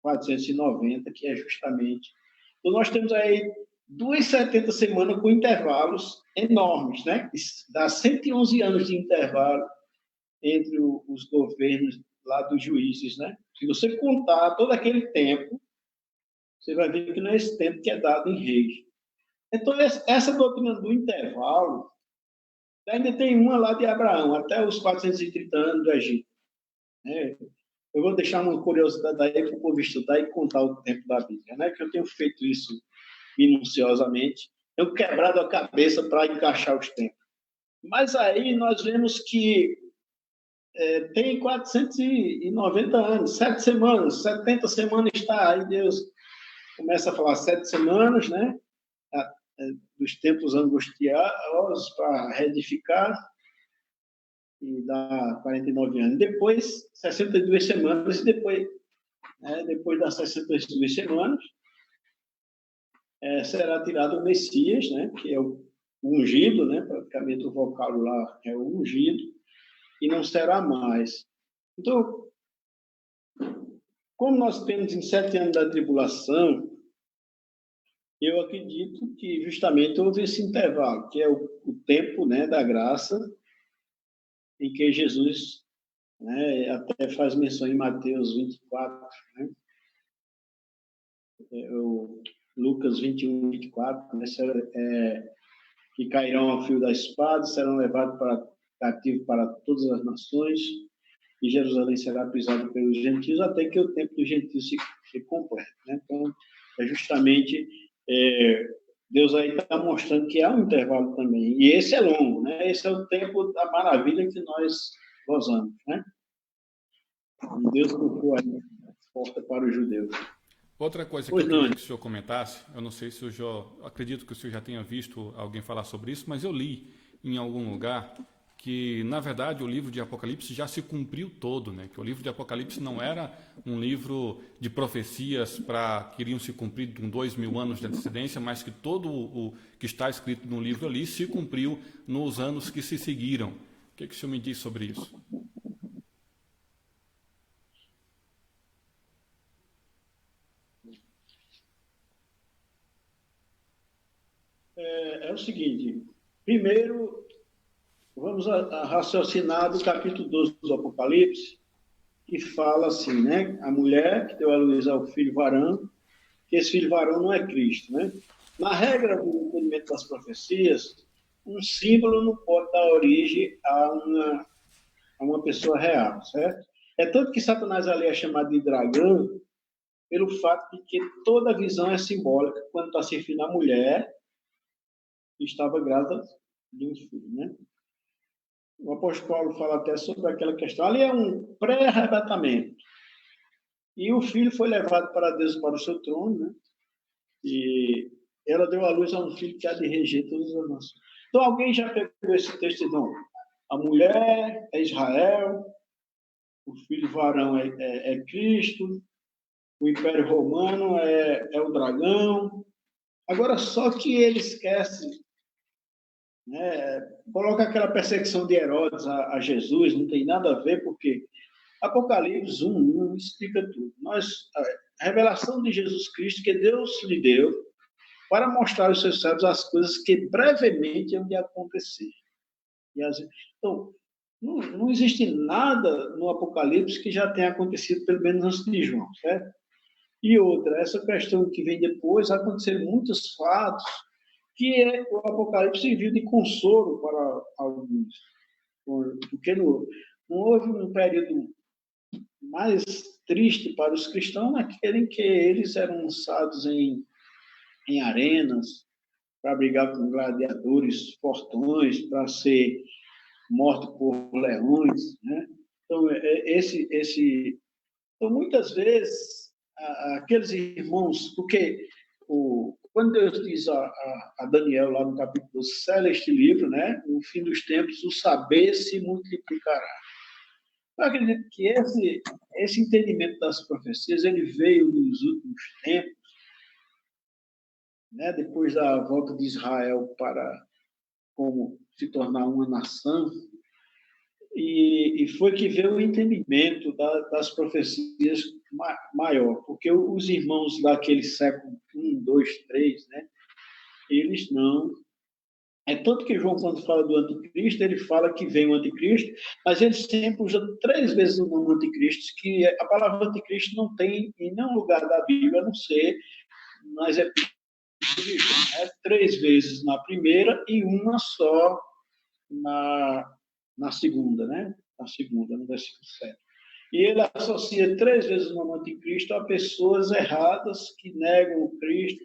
490, que é justamente. Então, nós temos aí 270 semanas com intervalos enormes, né? Dá 111 anos de intervalo entre os governos lá dos juízes, né? Se você contar todo aquele tempo, você vai ver que não é esse tempo que é dado em reis. Então, essa doutrina do intervalo, ainda tem uma lá de Abraão, até os 430 anos do Egito. Né? Eu vou deixar uma curiosidade aí para o povo estudar e contar o tempo da Bíblia, né? Que eu tenho feito isso minuciosamente. Eu quebrado a cabeça para encaixar os tempos. Mas aí nós vemos que tem 490 anos, 7 semanas, 70 semanas está. Aí Deus começa a falar 7 semanas, né? Dos tempos angustiosos para reedificar, e dá 49 anos. Depois, 62 semanas, e depois das 62 semanas, será tirado o Messias, né? Que é o ungido, né? Praticamente o vocábulo lá é o ungido, e não será mais. Então, como nós temos em 7 anos da tribulação, eu acredito que justamente houve esse intervalo, que é o tempo, né, da graça, em que Jesus, né, até faz menção em Mateus 24, né, Lucas 21, 24, né, que cairão ao fio da espada, serão levados para cativo para todas as nações, e Jerusalém será pisada pelos gentios, até que o tempo dos gentios se complete. Né? Então, é justamente Deus aí está mostrando que há um intervalo também. E esse é longo, né? Esse é o tempo da maravilha que nós gozamos, né? E Deus colocou aí a porta para os judeus. Outra coisa que eu queria que o senhor comentasse, eu não sei se o senhor, acredito que o senhor já tenha visto alguém falar sobre isso, mas eu li em algum lugar que, na verdade, o livro de Apocalipse já se cumpriu todo, né? Que o livro de Apocalipse não era um livro de profecias que iriam se cumprir com 2000 anos de antecedência, mas que todo o que está escrito no livro ali se cumpriu nos anos que se seguiram. O que o senhor me diz sobre isso? É o seguinte, primeiro, vamos a raciocinar do capítulo 12 do Apocalipse, que fala assim, né? A mulher que deu à luz ao filho varão, que esse filho varão não é Cristo, né? Na regra do entendimento das profecias, um símbolo não pode dar origem a uma pessoa real, certo? É tanto que Satanás ali é chamado de dragão pelo fato de que toda visão é simbólica quando está se referindo à mulher que estava grávida de um filho, né? O apóstolo Paulo fala até sobre aquela questão. Ali é um pré-arrebatamento. E o filho foi levado para Deus, para o seu trono, né? E ela deu à luz a um filho que há de reger todas as nações. Então, alguém já pegou esse texto e não? A mulher é Israel, o filho varão é Cristo, o Império Romano é o dragão. Agora, só que ele esquece, né? Coloca aquela perseguição de Herodes a Jesus, não tem nada a ver, porque Apocalipse 1 explica tudo. A revelação de Jesus Cristo que Deus lhe deu para mostrar aos seus servos as coisas que brevemente hão de acontecer. Então, não existe nada no Apocalipse que já tenha acontecido, pelo menos antes de João, certo? E outra, essa questão que vem depois, aconteceram muitos fatos que o Apocalipse serviu de consolo para alguns, porque não houve um período mais triste para os cristãos naquele em que eles eram lançados em arenas para brigar com gladiadores fortões, para ser morto por leões, né? Então, então muitas vezes, aqueles irmãos, porque quando Deus diz a Daniel, lá no capítulo 12, sela este livro, né? No fim dos tempos, o saber se multiplicará. Eu acredito que esse entendimento das profecias, ele veio nos últimos tempos, né? Depois da volta de Israel para como se tornar uma nação, e foi que veio o entendimento das profecias maior, porque os irmãos daquele século I, II, III, né, eles não... É tanto que João, quando fala do anticristo, ele fala que vem o anticristo, mas ele sempre usa 3 vezes o nome anticristo, que a palavra anticristo não tem em nenhum lugar da Bíblia, a não ser nas epístolas de João, né? 3 vezes na primeira e uma só na segunda, né? Na segunda, no versículo 7. E ele associa 3 vezes o nome anticristo a pessoas erradas que negam o Cristo,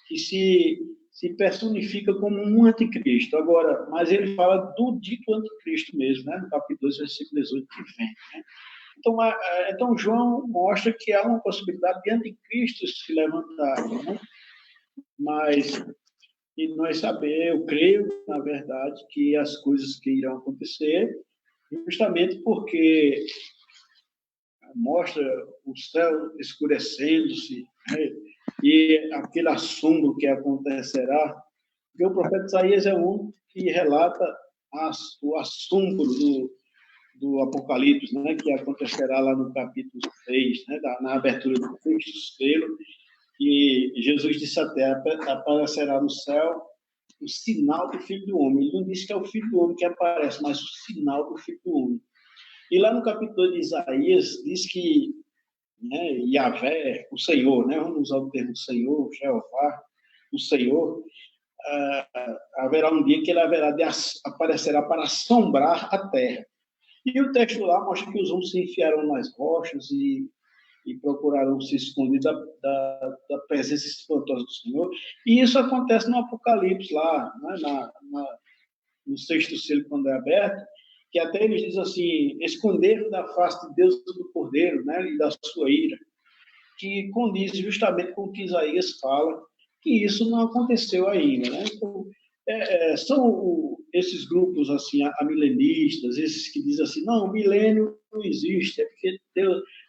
que se personifica como um anticristo. Agora, mas ele fala do dito anticristo mesmo, né? No capítulo 2, versículo 18, que vem, né? Então, João mostra que há uma possibilidade de anticristos se levantarem, né? Mas e nós sabemos, eu creio, na verdade, que as coisas que irão acontecer, justamente porque mostra o céu escurecendo-se, né? E aquele assombro que acontecerá, porque o profeta Isaías é um que relata o assombro do Apocalipse, né? Que acontecerá lá no capítulo 6, né? Na abertura do sexto selo, e Jesus disse até, aparecerá no céu o sinal do Filho do Homem. Ele não disse que é o Filho do Homem que aparece, mas o sinal do Filho do Homem. E lá no capítulo 2 de Isaías, diz que, né, Yahvé, o Senhor, né, vamos usar o termo Senhor, Jeová, o Senhor, haverá um dia que ele aparecerá para assombrar a terra. E o texto lá mostra que os homens se enfiaram nas rochas e procuraram se esconder da presença espantosa do Senhor. E isso acontece no Apocalipse lá, né, no sexto selo, quando é aberto, que até eles dizem assim, esconderam da face de Deus do Cordeiro, né, e da sua ira, que condiz justamente com o que Isaías fala, que isso não aconteceu ainda, né? Então, são esses grupos assim, amilenistas, esses que dizem assim, não, o milênio não existe, é porque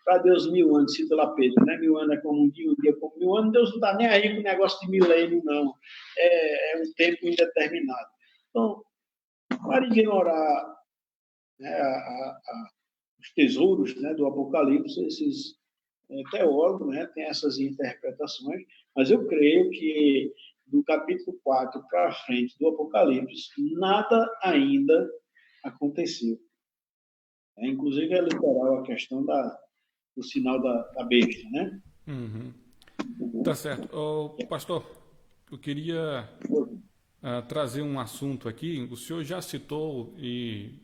para Deus 1000 anos, cita lá Pedro, né? 1000 anos é como um dia como 1000 anos, Deus não está nem aí com o negócio de milênio, não. É um tempo indeterminado. Então, para ignorar, né, os tesouros, né, do Apocalipse, esses teólogos, né, têm essas interpretações, mas eu creio que do capítulo 4 para frente do Apocalipse, nada ainda aconteceu. Inclusive é literal a questão do sinal da besta, né? Uhum. Tá certo. Pastor, eu queria trazer um assunto aqui. O senhor já citou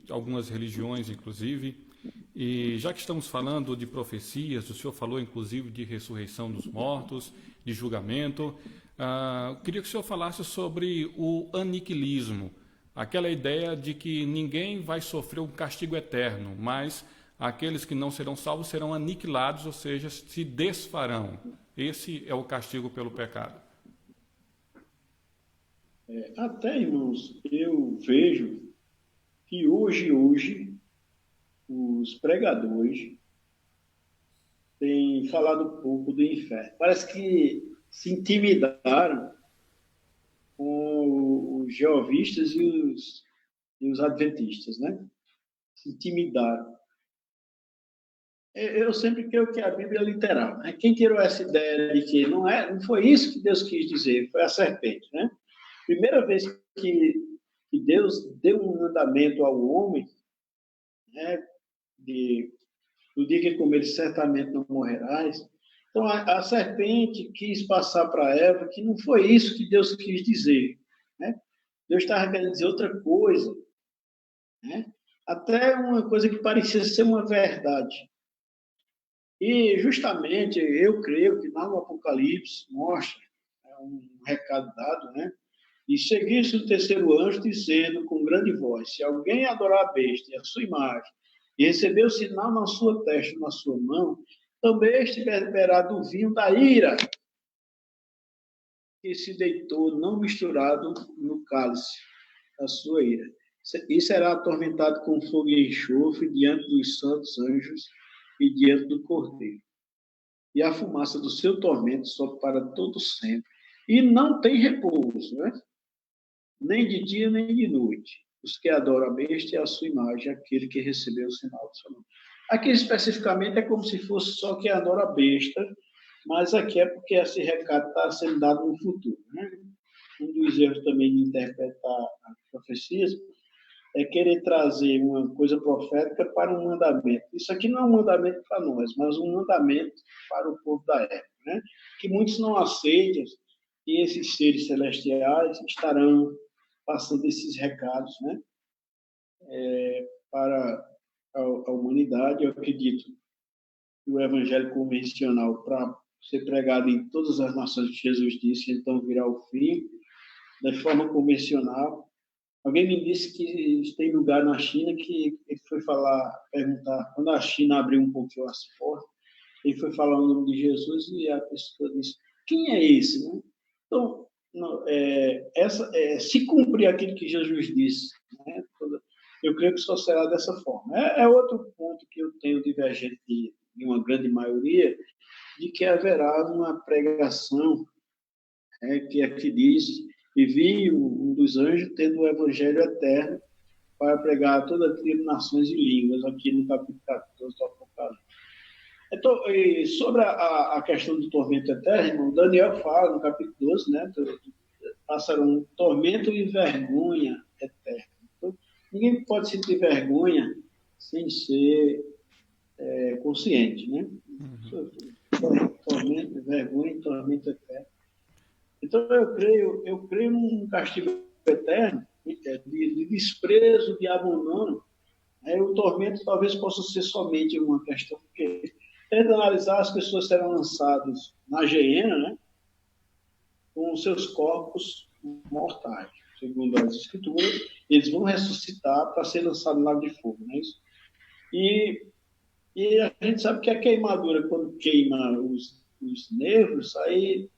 algumas religiões, inclusive, e já que estamos falando de profecias, o senhor falou inclusive de ressurreição dos mortos, de julgamento. Eu queria que o senhor falasse sobre o aniquilismo, aquela ideia de que ninguém vai sofrer um castigo eterno, mas aqueles que não serão salvos serão aniquilados, ou seja, se desfarão. Esse é o castigo pelo pecado. Até, irmãos, eu vejo que hoje os pregadores têm falado pouco do inferno. Parece que se intimidaram com os jeovistas e os adventistas, né? Se intimidaram. Eu sempre creio que a Bíblia é literal, né? Quem tirou essa ideia de que não foi isso que Deus quis dizer, foi a serpente, né? Primeira vez que Deus deu um mandamento ao homem, né, do dia que comeres, certamente não morrerás. Então, a serpente quis passar para Eva que não foi isso que Deus quis dizer, né? Deus estava querendo dizer outra coisa, né? Até uma coisa que parecia ser uma verdade. E, justamente, eu creio que lá no Apocalipse mostra um recado dado, né? E seguisse o terceiro anjo dizendo com grande voz: se alguém adorar a besta e a sua imagem, e receber o sinal na sua testa e na sua mão, também este beberá do vinho da ira que se deitou, não misturado no cálice da sua ira. E será atormentado com fogo e enxofre diante dos santos anjos e diante do Cordeiro. E a fumaça do seu tormento sobe para todo sempre. E não tem repouso, né? Nem de dia, nem de noite. Os que adoram a besta e a sua imagem, aquele que recebeu o sinal do seu nome. Aqui, especificamente, é como se fosse só quem adora a besta, mas aqui é porque esse recado está sendo dado no futuro, né? Um dos erros também de interpretar as profecias é querer trazer uma coisa profética para um mandamento. Isso aqui não é um mandamento para nós, mas um mandamento para o povo da época, né? Que muitos não aceitam, e esses seres celestiais estarão passando esses recados, né? Para a humanidade. Eu acredito que o evangelho convencional, para ser pregado em todas as nações que Jesus disse, então virá o fim, da forma convencional. Alguém me disse que tem lugar na China que ele foi perguntar, quando a China abriu um pouquinho as portas, ele foi falar o nome de Jesus e a pessoa disse: quem é esse? Né? Então, se cumprir aquilo que Jesus disse, né? Eu creio que só será dessa forma. É outro ponto que eu tenho divergente de uma grande maioria, de que haverá uma pregação, que aqui diz: e vi um dos anjos tendo o evangelho eterno para pregar a toda tribo, nações e línguas, aqui no capítulo 14 do Apocalipse. Então, sobre a questão do tormento eterno, irmão, Daniel fala no capítulo 12, né? Passarão um tormento e vergonha eterna. Então, ninguém pode sentir vergonha sem ser consciente, né? Tormento, vergonha e tormento eterno. Então, eu creio num castigo eterno, de desprezo, de abandono. O tormento talvez possa ser somente uma questão, porque, tendo analisar, as pessoas serão lançadas na geena, né, com os seus corpos mortais. Segundo as Escrituras, eles vão ressuscitar para ser lançados no lago de fogo, não é isso? E a gente sabe que a queimadura, quando queima os nervos, aí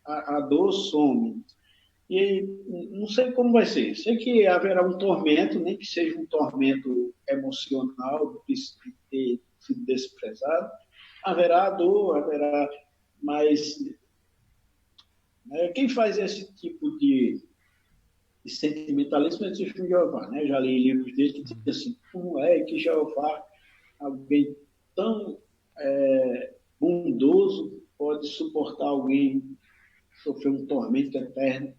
a dor some. E não sei como vai ser. Sei que haverá um tormento, nem que seja um tormento emocional, de ter sido desprezado. Haverá dor, haverá. Mas quem faz esse tipo de sentimentalismo é o Jeová, né? Já li livros dele que dizem assim: como é que Jeová, alguém tão bondoso, pode suportar alguém sofrer um tormento eterno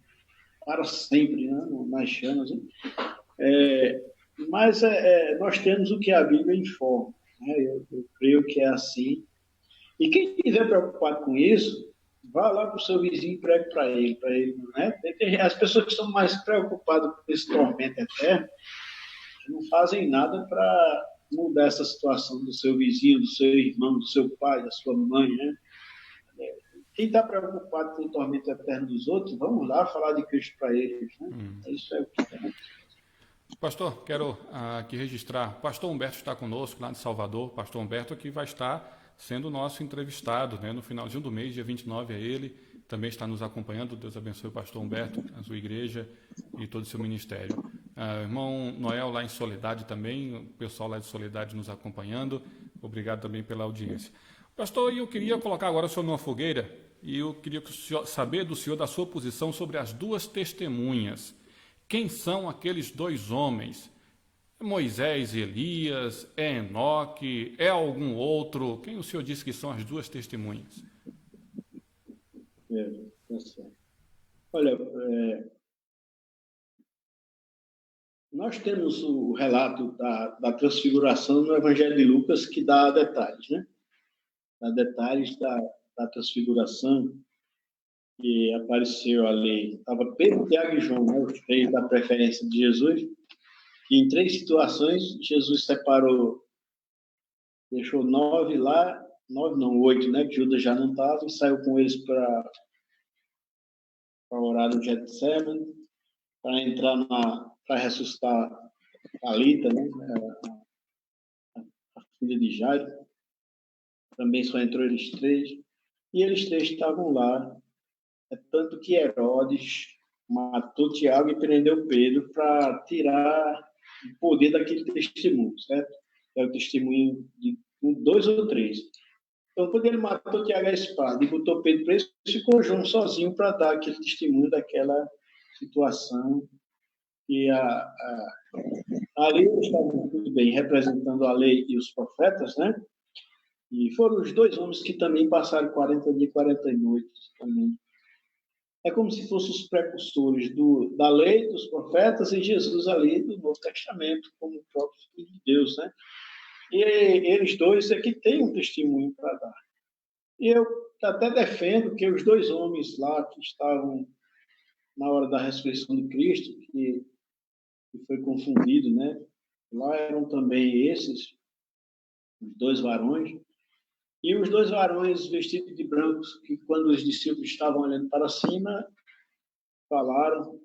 para sempre, né, nas chamas. Né? Mas nós temos o que a Bíblia informa. Né? Eu creio que é assim. E quem estiver preocupado com isso, vá lá para o seu vizinho e pregue para ele. Né? As pessoas que estão mais preocupadas com esse tormento eterno não fazem nada para mudar essa situação do seu vizinho, do seu irmão, do seu pai, da sua mãe, né? Quem está preocupado com o tormento eterno dos outros, vamos lá falar de Cristo para eles. Né? Isso é o que é. Pastor, quero aqui registrar, pastor Humberto está conosco lá de Salvador, pastor Humberto que vai estar sendo nosso entrevistado, né, no finalzinho do mês, dia 29 é ele, também está nos acompanhando. Deus abençoe o pastor Humberto, a sua igreja e todo o seu ministério. Irmão Noel lá em Soledade também, o pessoal lá de Soledade nos acompanhando, obrigado também pela audiência. Pastor, eu queria colocar agora o senhor numa fogueira e eu queria saber do senhor da sua posição sobre as duas testemunhas. Quem são aqueles dois homens? É Moisés e Elias? É Enoque? É algum outro? Quem o senhor disse que são as duas testemunhas? Tá certo. Olha, Nós temos o relato da transfiguração no Evangelho de Lucas, que dá detalhes, né? Dá detalhes da transfiguração, que apareceu ali. Estava Pedro, Tiago e João, né? Os três da preferência de Jesus. E em 3 situações, Jesus separou, deixou 9 lá, 9 não, 8, né? Que Judas já não estava, e saiu com eles para orar no Getsemane, para entrar para ressuscitar a Lita, né? A filha de Jairo. Também só entrou eles 3. E eles 3 estavam lá. É tanto que Herodes matou Tiago e prendeu Pedro para tirar o poder daquele testemunho, certo? É o testemunho de 2 ou 3. Então, quando ele matou Tiago a espada e botou Pedro preso, ficou João sozinho para dar aquele testemunho daquela situação. E ali eles estavam tudo bem representando a lei e os profetas, né? E foram os 2 homens que também passaram 40 dias e 40 noites também. É como se fossem os precursores da lei, dos profetas, e Jesus ali do Novo Testamento, como o próprio Filho de Deus, né? E eles 2 é que têm um testemunho para dar. E eu até defendo que os 2 homens lá que estavam na hora da ressurreição de Cristo, que foi confundido, né? Lá eram também esses, os 2 varões, e os 2 varões vestidos de brancos, que quando os discípulos estavam olhando para cima, falaram,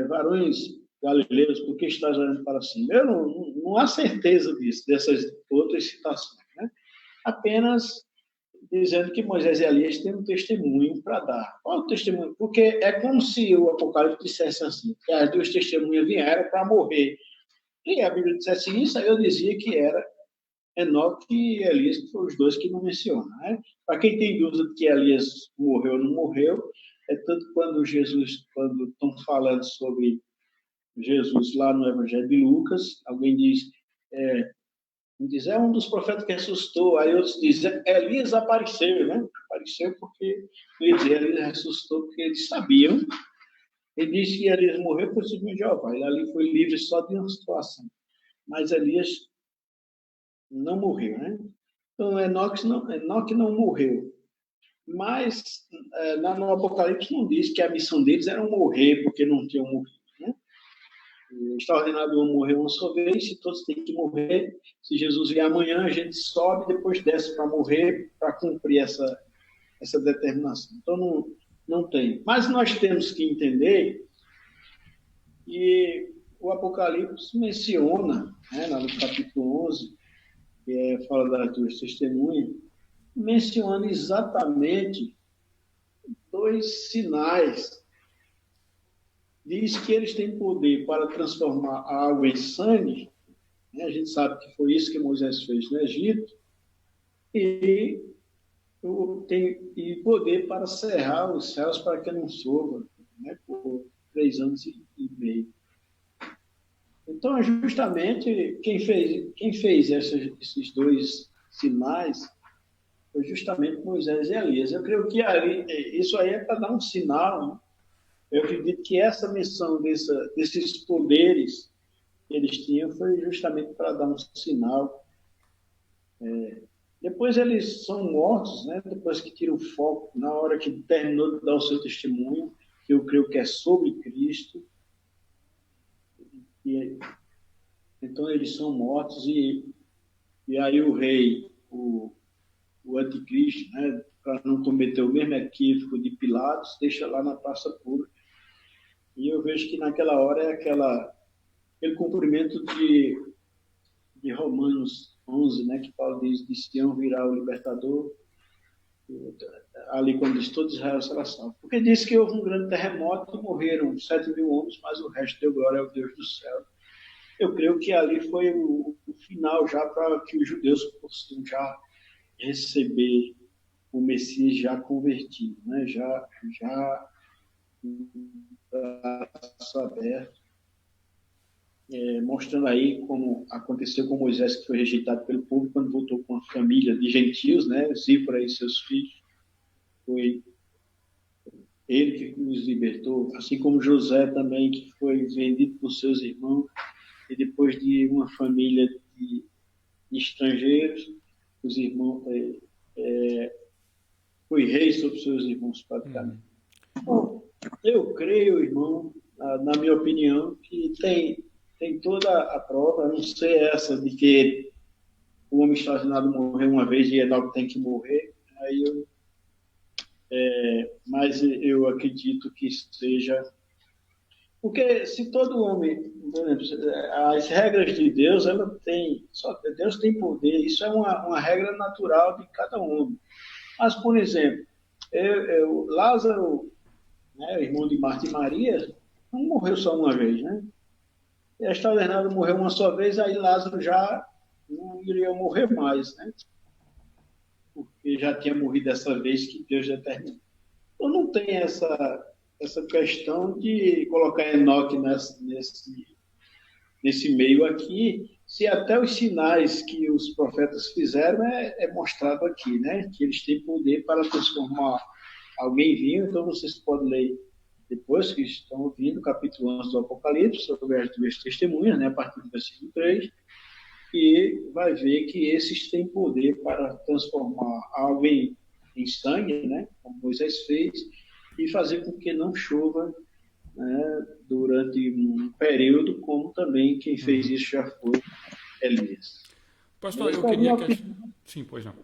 varões galileus, por que estás olhando para cima? Eu não há certeza disso, dessas outras citações, né? Apenas dizendo que Moisés e Elias têm um testemunho para dar. Qual é o testemunho? Porque é como se o Apocalipse dissesse assim, que as 2 testemunhas vieram para morrer. E a Bíblia dissesse isso, aí eu dizia que era Enoque e Elias, que foram os 2 que não mencionam, né? Para quem tem dúvida de que Elias morreu ou não morreu, é tanto quando estão falando sobre Jesus lá no Evangelho de Lucas, alguém diz, é um dos profetas que ressuscitou, aí outros dizem, Elias apareceu, né? Apareceu porque Elias ressuscitou porque eles sabiam. Ele disse que Elias morreu por segundo Jeová, ele ali foi livre só de uma situação, mas Elias não morreu, né? Então, Enoque não morreu. Mas, no Apocalipse não diz que a missão deles era morrer, porque não tinham morrido, né? Está ordenado um morrer uma só vez, se todos têm que morrer. Se Jesus vier amanhã, a gente sobe, depois desce para morrer, para cumprir essa determinação. Então, não tem. Mas nós temos que entender que o Apocalipse menciona, né, no capítulo 11, que fala das 2 testemunhas, menciona exatamente 2 sinais. Diz que eles têm poder para transformar a água em sangue, né? A gente sabe que foi isso que Moisés fez no Egito, e tem poder para cerrar os céus para que não chova, né? Por 3 anos e meio. Então, justamente, quem fez esses 2 sinais foi justamente Moisés e Elias. Eu creio que isso aí é para dar um sinal, né? Eu acredito que essa missão desses poderes que eles tinham foi justamente para dar um sinal. Depois eles são mortos, né? Depois que tiram o foco, na hora que terminou de dar o seu testemunho, que eu creio que é sobre Cristo. Então eles são mortos e aí o rei, o anticristo, né? Para não cometer o mesmo equívoco de Pilatos, deixa lá na praça pública. E eu vejo que naquela hora é aquele cumprimento de Romanos 11, né, que Paulo diz, de Sião virá o libertador, ali quando diz todo Israel será salvo. Porque diz que houve um grande terremoto e morreram 7.000 homens, mas o resto deu glória ao Deus do céu. Eu creio que ali foi o final já para que os judeus possam já receber o Messias já convertido, né, já braço aberto, mostrando aí como aconteceu com Moisés, que foi rejeitado pelo povo quando voltou com a família de gentios, né? Zípora e seus filhos, foi Ele que nos libertou, assim como José também, que foi vendido por seus irmãos, e depois de uma família de estrangeiros, os irmãos foi rei sobre seus irmãos, praticamente. Bom, eu creio, irmão, na minha opinião, que tem toda a prova, a não ser essa de que o homem extraordinário morreu uma vez e Enoque tem que morrer. Mas eu acredito que seja. Porque se todo homem, por exemplo, as regras de Deus, ela tem, só Deus tem poder, isso é uma regra natural de cada homem. Mas, por exemplo, Lázaro, né, o irmão de Marta e Maria, não morreu só uma vez, né? E a extraordinária morreu uma só vez, aí Lázaro já não iria morrer mais, né? Porque já tinha morrido dessa vez que Deus determinou. Então não tem essa questão de colocar Enoque nesse meio aqui, se até os sinais que os profetas fizeram é mostrado aqui, né? Que eles têm poder para transformar alguém vivo. Então vocês podem ler depois que estão ouvindo o capítulo 11 do Apocalipse, sobre as duas testemunhas, né? A partir do versículo 3, e vai ver que esses têm poder para transformar alguém em sangue, né? Como Moisés fez, e fazer com que não chova, né, durante um período, como também quem fez isso já foi Elias. Pastor, eu queria que... Sim, pois não.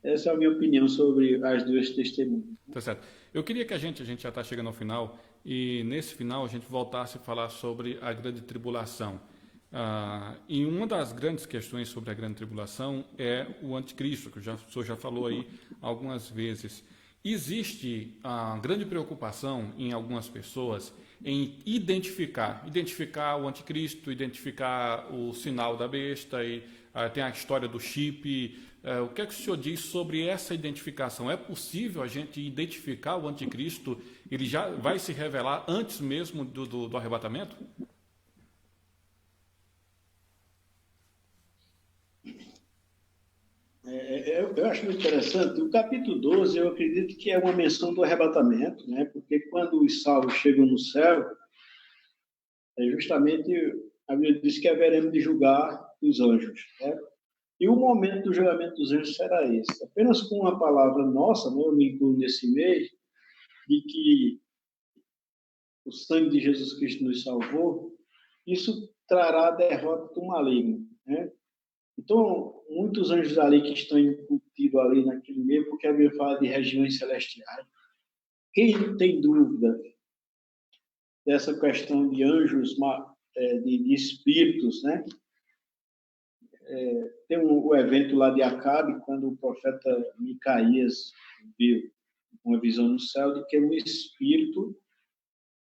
Essa é a minha opinião sobre as duas testemunhas. Tá certo. Eu queria que a gente já está chegando ao final, e nesse final a gente voltasse a falar sobre a grande tribulação. E uma das grandes questões sobre a grande tribulação é o anticristo, que o senhor já falou aí algumas vezes. Existe a grande preocupação em algumas pessoas em identificar o anticristo, identificar o sinal da besta, e tem a história do chip. O que é que o senhor diz sobre essa identificação? É possível a gente identificar o anticristo? Ele já vai se revelar antes mesmo do arrebatamento? Eu acho muito interessante. O capítulo 12, eu acredito que é uma menção do arrebatamento, né? Porque quando os salvos chegam no céu, justamente a Bíblia diz que haveremos de julgar os anjos, né? E o momento do julgamento dos anjos será esse. Apenas com uma palavra nossa, né, eu me incluo nesse meio, de que o sangue de Jesus Cristo nos salvou, isso trará a derrota do maligno, né? Então, muitos anjos ali que estão incutidos ali naquele meio, porque a Bíblia fala de regiões celestiais. Quem tem dúvida dessa questão de anjos, de espíritos, né? Tem o evento lá de Acabe, quando o profeta Micaías viu uma visão no céu de que um espírito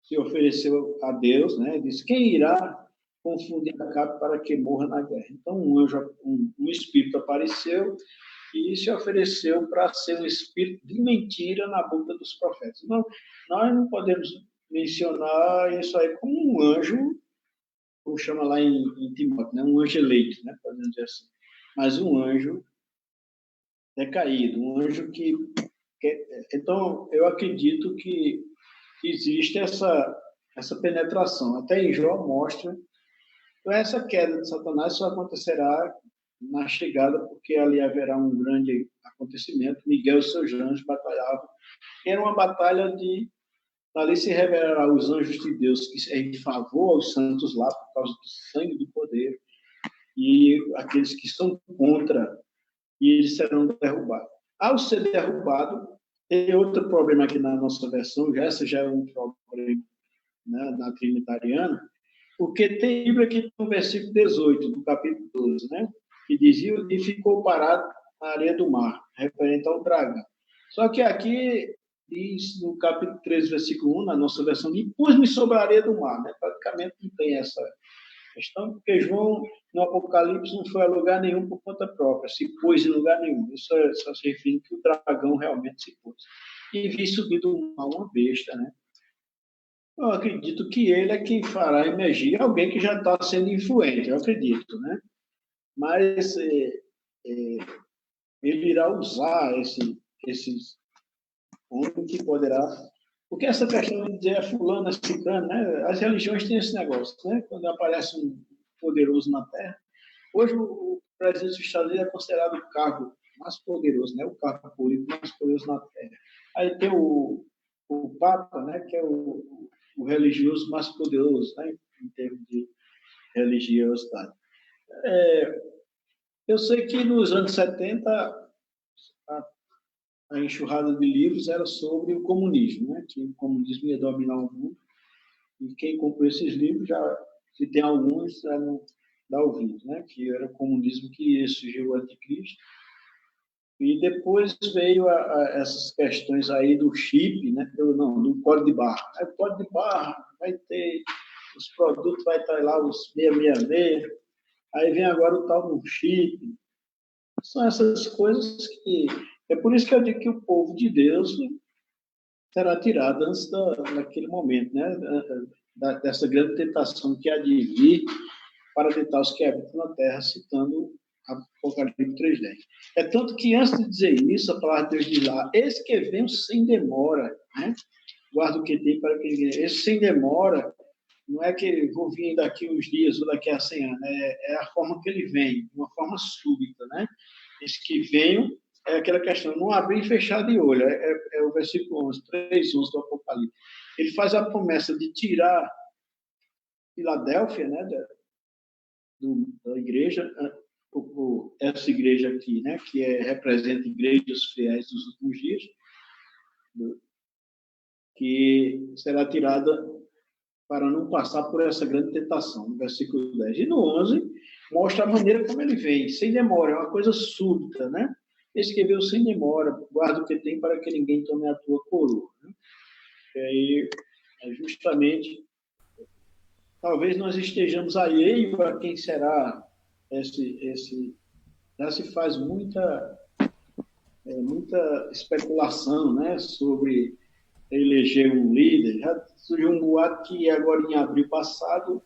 se ofereceu a Deus, né? Disse: quem irá confundir Acabe para que morra na guerra? Então um espírito apareceu e se ofereceu para ser um espírito de mentira na boca dos profetas. Então, nós não podemos mencionar isso aí como um anjo, como chama lá em Timóteo, né? Um anjo eleito, né? Podemos dizer assim. Mas um anjo decaído, um anjo que... Então, eu acredito que existe essa penetração. Até em Jó mostra. Então, essa queda de Satanás só acontecerá na chegada, porque ali haverá um grande acontecimento. Miguel e seus anjos batalhavam. Era uma batalha de... Ali se revelará os anjos de Deus, que é em favor aos santos lá, por causa do sangue do poder, e aqueles que são contra, e eles serão derrubados. Ao ser derrubado, tem outro problema aqui na nossa versão, essa já é um problema, né, na trinitariana, porque tem Bíblia aqui no versículo 18, do capítulo 12, né, que dizia: e ficou parado na areia do mar, referente ao dragão. Só que aqui diz, no capítulo 13, versículo 1, na nossa versão, de pus-me sobre a areia do mar, né? Praticamente não tem essa questão, porque João, no Apocalipse, não foi a lugar nenhum por conta própria, se pôs em lugar nenhum. Isso só se refere que o dragão realmente se pôs. E vi subir do mar uma besta, né? Eu acredito que ele é quem fará emergir alguém que já está sendo influente, eu acredito, né? Mas ele irá usar esses homem que poderá... Porque essa questão de dizer fulano, ciclano, né? As religiões têm esse negócio, né? Quando aparece um poderoso na Terra. Hoje o presidente dos Estados Unidos é considerado o cargo mais poderoso, né? O cargo político mais poderoso na Terra. Aí tem o Papa, né? Que é o religioso mais poderoso, né? Em termos de religiosidade. Eu sei que nos anos 70 a enxurrada de livros era sobre o comunismo, né? Que o comunismo ia dominar o mundo. E quem comprou esses livros, já, se tem alguns, já não dá ouvido, né? Que era o comunismo que surgiu o anticristo. E depois veio essas questões aí do chip, né? Do código de barra. O código de barra vai ter, os produtos vai estar lá, os 666. Aí vem agora o tal do chip. São essas coisas que... É por isso que eu digo que o povo de Deus será tirado antes daquele momento, né? Dessa grande tentação que há de vir para tentar os que habitam na terra, citando Apocalipse 3:10. É tanto que, antes de dizer isso, a palavra de Deus diz lá: esse que vem sem demora, né? Guarda o que tem para que ele venha. Esse sem demora não é que vou vir daqui uns dias ou daqui a 100 anos, é a forma que ele vem, de uma forma súbita, né? Esse que vem é aquela questão, não abrir e fechar de olho, é o versículo 11, 3:11 do Apocalipse. Ele faz a promessa de tirar Filadélfia, né, da igreja, essa igreja aqui, né, que representa igrejas fiéis dos últimos dias, que será tirada para não passar por essa grande tentação, no versículo 10. E no 11, mostra a maneira como ele vem, sem demora, é uma coisa súbita, né? Esse que veio sem demora, guarda o que tem para que ninguém tome a tua coroa. Né? E aí, justamente, talvez nós estejamos alheio a quem será esse... Já se faz muita especulação, né, sobre eleger um líder. Já surgiu um boato que agora em abril passado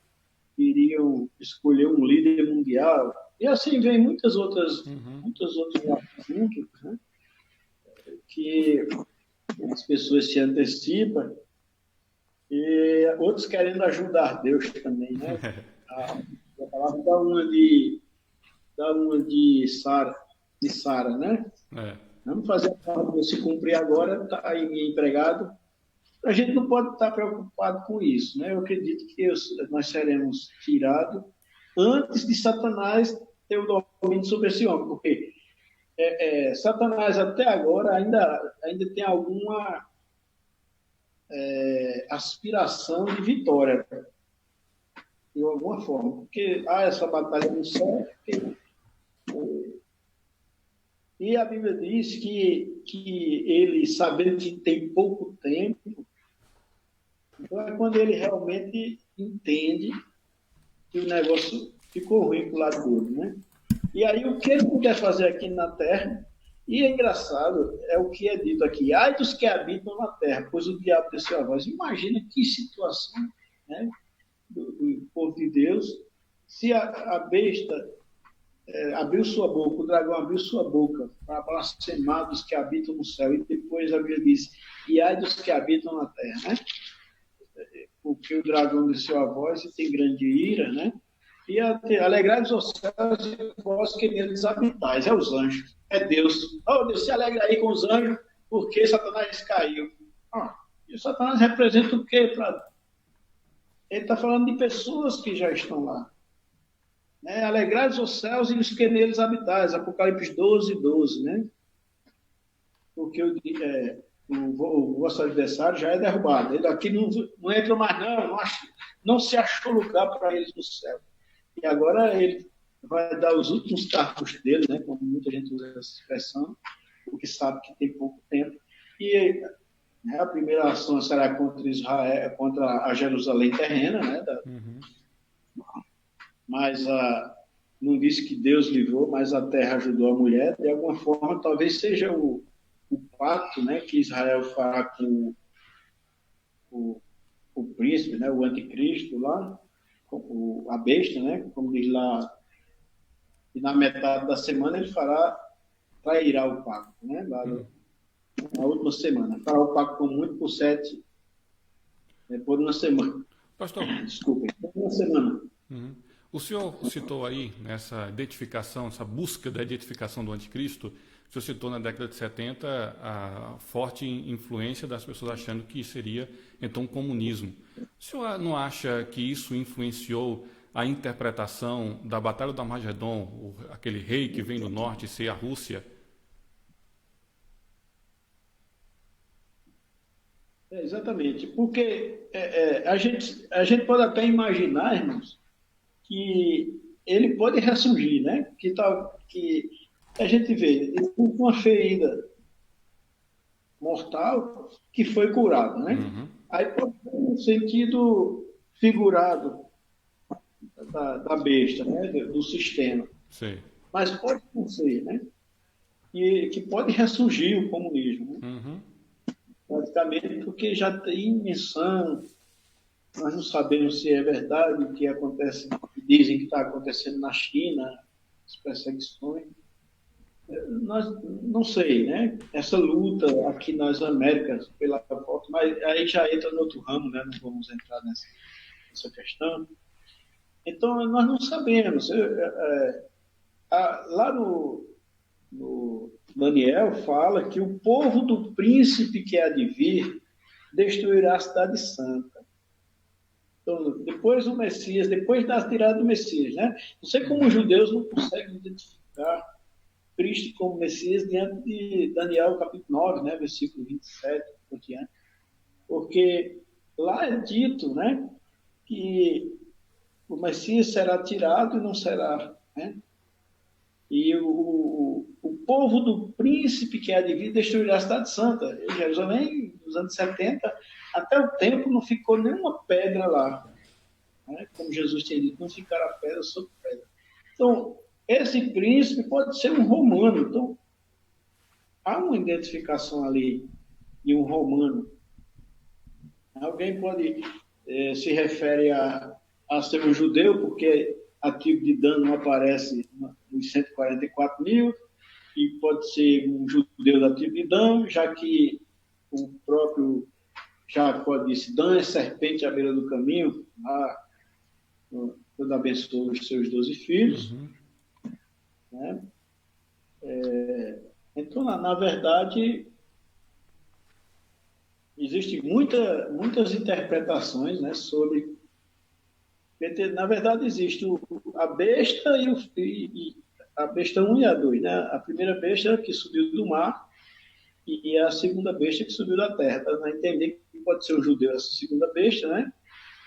iriam escolher um líder mundial. E assim vem muitos outros assuntos, né, que as pessoas se antecipam e outros querendo ajudar Deus também, né? A palavra dá uma de Sara, né? Vamos fazer a palavra se cumprir agora, está aí empregado. A gente não pode estar preocupado com isso, né? Eu acredito que nós seremos tirados antes de Satanás ter o domínio sobre esse homem, porque Satanás até agora ainda tem alguma aspiração de vitória, de alguma forma, porque há essa batalha no céu, e a Bíblia diz que ele, sabendo que tem pouco tempo, então é quando ele realmente entende que o negócio ficou ruim para o lado dele, né? E aí o que ele quer fazer aqui na Terra, e é engraçado, é o que é dito aqui: ai dos que habitam na Terra, pois o diabo desceu a voz. Imagina que situação, né, do povo de Deus, se a besta abriu sua boca, o dragão abriu sua boca para blasfemar dos que habitam no céu, e depois a Bíblia diz: e ai dos que habitam na Terra, né? Porque o dragão desceu a voz e tem grande ira, né? E alegrai-vos os céus e vós que neles habitais. É os anjos, é Deus. Oh, Deus, se alegra aí com os anjos, porque Satanás caiu. E Satanás representa o quê? Ele está falando de pessoas que já estão lá. Né? Alegrai-vos os céus e os que neles habitais. Apocalipse 12:12, né? Porque o vosso adversário já é derrubado. Ele aqui não entra mais, não se achou lugar para eles no céu. E agora ele vai dar os últimos cargos dele, né, como muita gente usa essa expressão, porque sabe que tem pouco tempo. E a primeira ação será contra Israel, contra a Jerusalém terrena, né? Mas não disse que Deus livrou, mas a terra ajudou a mulher. De alguma forma, talvez seja o pacto, né, que Israel fará com o príncipe, né, o anticristo lá, a besta, né, como diz lá, e na metade da semana ele trairá o pacto, né, lá na última semana. Fará o pacto com muito por 7, por uma semana. Pastor, Desculpem, por uma semana. o senhor citou aí nessa identificação, essa busca da identificação do anticristo, o senhor citou na década de 70 a forte influência das pessoas achando que seria então o comunismo. O senhor não acha que isso influenciou a interpretação da Batalha do Armagedon, aquele rei que vem do norte ser a Rússia? Exatamente, porque a gente pode até imaginar, irmãos, que ele pode ressurgir, né? Que a gente vê com uma ferida mortal que foi curado, né? Uhum, Aí pode ter um sentido figurado da besta, né? Do sistema. sei. Mas pode não ser, né? Que pode ressurgir o comunismo, né? Uhum, Praticamente porque já tem menção, nós não sabemos se é verdade o que acontece, dizem que está acontecendo na China, as perseguições. Nós não sei, né? Essa luta aqui nas Américas pela volta, mas aí já entra no outro ramo, né? Não vamos entrar nessa questão. Então, nós não sabemos. Lá no Daniel fala que o povo do príncipe que há de vir destruirá a cidade santa. Então, depois do Messias, depois da tirada do Messias, né? Não sei como os judeus não conseguem identificar Cristo como Messias diante de Daniel capítulo 9, né? Versículo 27, por diante. Porque lá é dito, né? Que o Messias será tirado e não será, né? E o povo do príncipe que há de vir destruirá a cidade santa. Em Jerusalém, nos anos 70, até o templo não ficou nenhuma pedra lá. Né? Como Jesus tinha dito, não ficará pedra sobre pedra. Então, esse príncipe pode ser um romano. Então, há uma identificação ali de um romano. Alguém pode se refere a ser um judeu, porque a tribo de Dan não aparece nos 144 mil, e pode ser um judeu da tribo de Dan, já que o próprio Jacó disse, Dan é serpente à beira do caminho, quando abençoou os seus 12 filhos. uhum. Né? Então, na verdade, existem muitas interpretações, né, sobre... Na verdade, existe a besta e a besta 1 e a 2. Né? A primeira besta que subiu do mar e a segunda besta que subiu da terra. Para entender que pode ser um judeu essa segunda besta, né?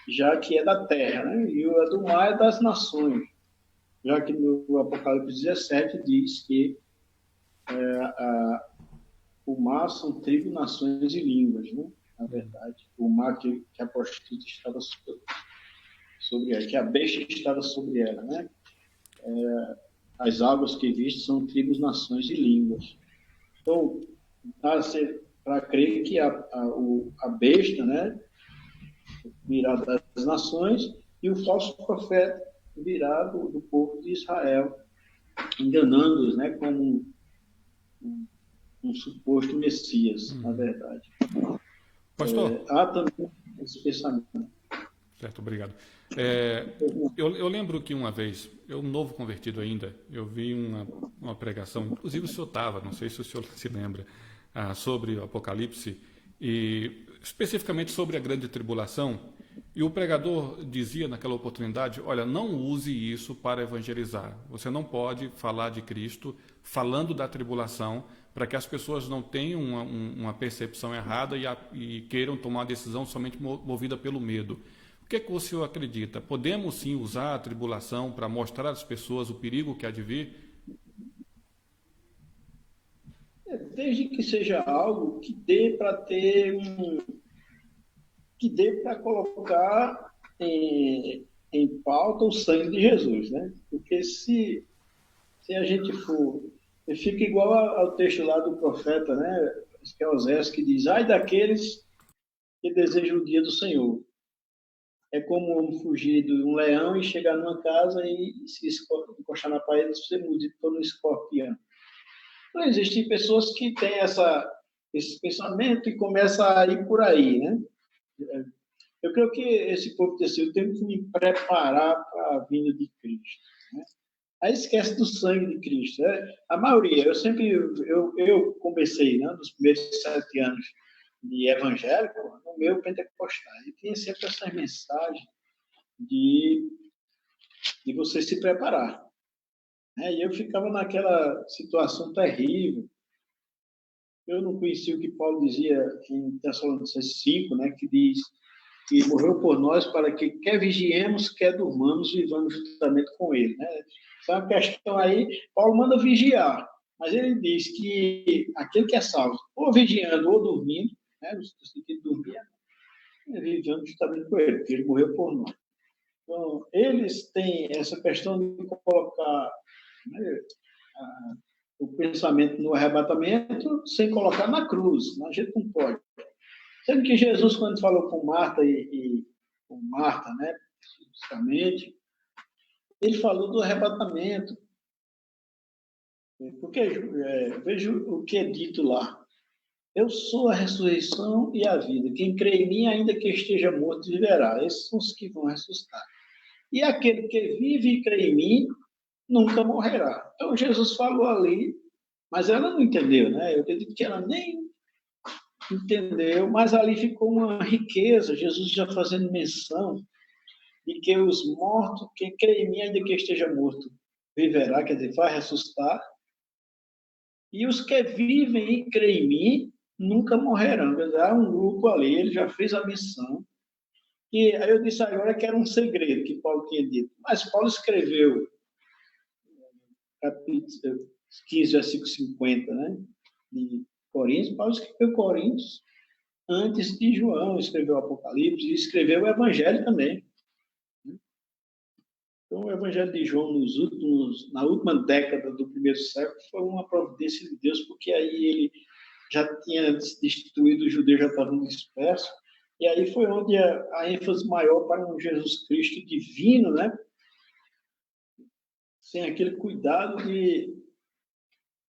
Já que é da terra. Né? E a do mar é das nações. Já que no Apocalipse 17 diz que o mar são tribo, nações e línguas, né? Na verdade. O mar que a prostituta estava sobre ela, que a besta estava sobre ela, né? As águas que viste são tribos, nações e línguas. Então, para crer que a besta, né, virá das nações e o falso profeta virá do povo de Israel, enganando-os, né, como um suposto Messias, na verdade. Pastor, Há também esse pensamento. certo, obrigado. Eu lembro que uma vez, eu novo convertido ainda, eu vi uma pregação, inclusive o senhor estava, não sei se o senhor se lembra, sobre o Apocalipse, e especificamente sobre a grande tribulação, e o pregador dizia naquela oportunidade, olha, não use isso para evangelizar, você não pode falar de Cristo falando da tribulação, para que as pessoas não tenham uma percepção errada e queiram tomar uma decisão somente movida pelo medo. O que é que o senhor acredita? Podemos sim usar a tribulação para mostrar às pessoas o perigo que há de vir? Desde que seja algo que dê para que dê para colocar em pauta o sangue de Jesus, né? Porque se a gente for, fica igual ao texto lá do profeta, né? Que é Osés, que diz, ai daqueles que desejam o dia do Senhor. É como fugir de um leão e chegar numa casa e se encostar na parede e ser mordido por um escorpião. Não existem pessoas que têm esse pensamento e começa a ir por aí, né? Eu creio que esse povo disse, eu tenho que me preparar para a vinda de Cristo, né? Aí esquece do sangue de Cristo, né? A maioria, eu comecei, né, nos primeiros 7 anos de evangélico, no meu pentecostal, e tinha sempre essas mensagens de você se preparar, né? E eu ficava naquela situação terrível. Eu não conhecia o que Paulo dizia em Tessalonicenses 5, né, que diz que morreu por nós para que quer vigiemos, quer durmamos, vivamos juntamente com ele, né? Essa é uma questão aí, Paulo manda vigiar, mas ele diz que aquele que é salvo, ou vigiando ou dormindo, né, no sentido de dormir, é vivendo justamente com ele, porque ele morreu por nós. Então, eles têm essa questão de colocar, né, o pensamento no arrebatamento sem colocar na cruz. A gente não pode. Sendo que Jesus, quando falou com Marta com Marta, né, especificamente, ele falou do arrebatamento. Porque veja o que é dito lá. Eu sou a ressurreição e a vida. Quem crê em mim, ainda que esteja morto, viverá. Esses são os que vão ressuscitar. E aquele que vive e crê em mim, nunca morrerá. Então, Jesus falou ali, mas ela não entendeu, né? Eu acredito que ela nem entendeu, mas ali ficou uma riqueza, Jesus já fazendo menção de que os mortos, quem crê em mim, ainda que esteja morto, viverá, quer dizer, vai ressuscitar, e os que vivem e creem em mim, nunca morrerão. Quer dizer, há um grupo ali, ele já fez a missão, e aí eu disse agora que era um segredo que Paulo tinha dito, mas Paulo escreveu, capítulo 15, versículo 50, né, de Coríntios, Paulo escreveu Coríntios, antes de João escrever o Apocalipse e escreveu o Evangelho também. Então, o Evangelho de João, na última década do primeiro século, foi uma providência de Deus, porque aí ele já tinha destituído, os judeus já estavam dispersos, e aí foi onde a ênfase maior para um Jesus Cristo divino, né? Sem aquele cuidado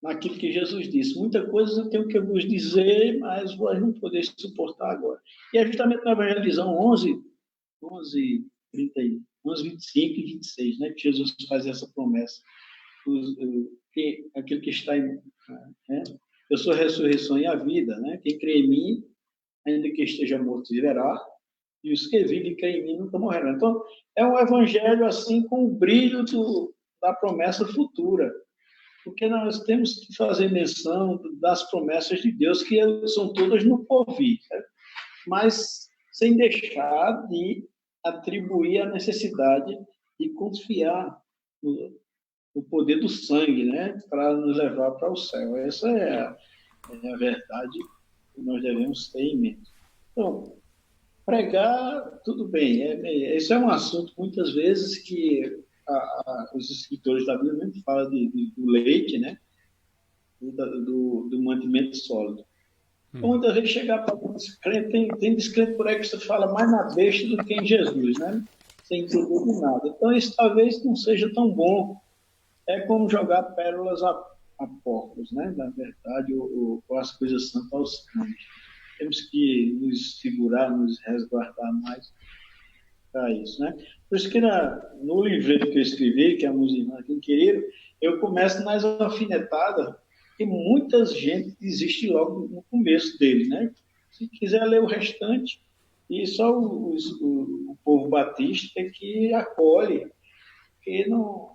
naquilo que Jesus disse. Muita coisa eu tenho que vos dizer, mas vós não podeis suportar agora. E é justamente na Evangelho de João 25 e 26, né, que Jesus faz essa promessa. Aquele que está em... Né, eu sou a ressurreição e a vida, né? Quem crê em mim, ainda que esteja morto, viverá, e os que vivem e creem em mim nunca morrerão. Então, é um evangelho assim com o brilho da promessa futura, porque nós temos que fazer menção das promessas de Deus, que são todas no porvir, certo? Mas sem deixar de atribuir a necessidade de confiar no poder do sangue, né, para nos levar para o céu. Essa é a verdade que nós devemos ter em mente. Então, pregar, tudo bem. Esse é um assunto, muitas vezes, que os escritores da Bíblia mesmo falam do leite, né, do mantimento sólido. Então, muitas vezes chegar para um descrente, tem descrente por aí que você fala mais na besta do que em Jesus, né? Sem entender de nada. Então, isso talvez não seja tão bom. É como jogar pérolas a porcos, né? Na verdade, ou as coisas santas aos cães. Temos que nos segurar, nos resguardar mais para isso, né? Por isso que no livreto que eu escrevi, que é a Música Quem Querido, eu começo nas alfinetadas, que muita gente desiste logo no começo dele, né? Se quiser ler o restante, e só o povo batista é que acolhe, que não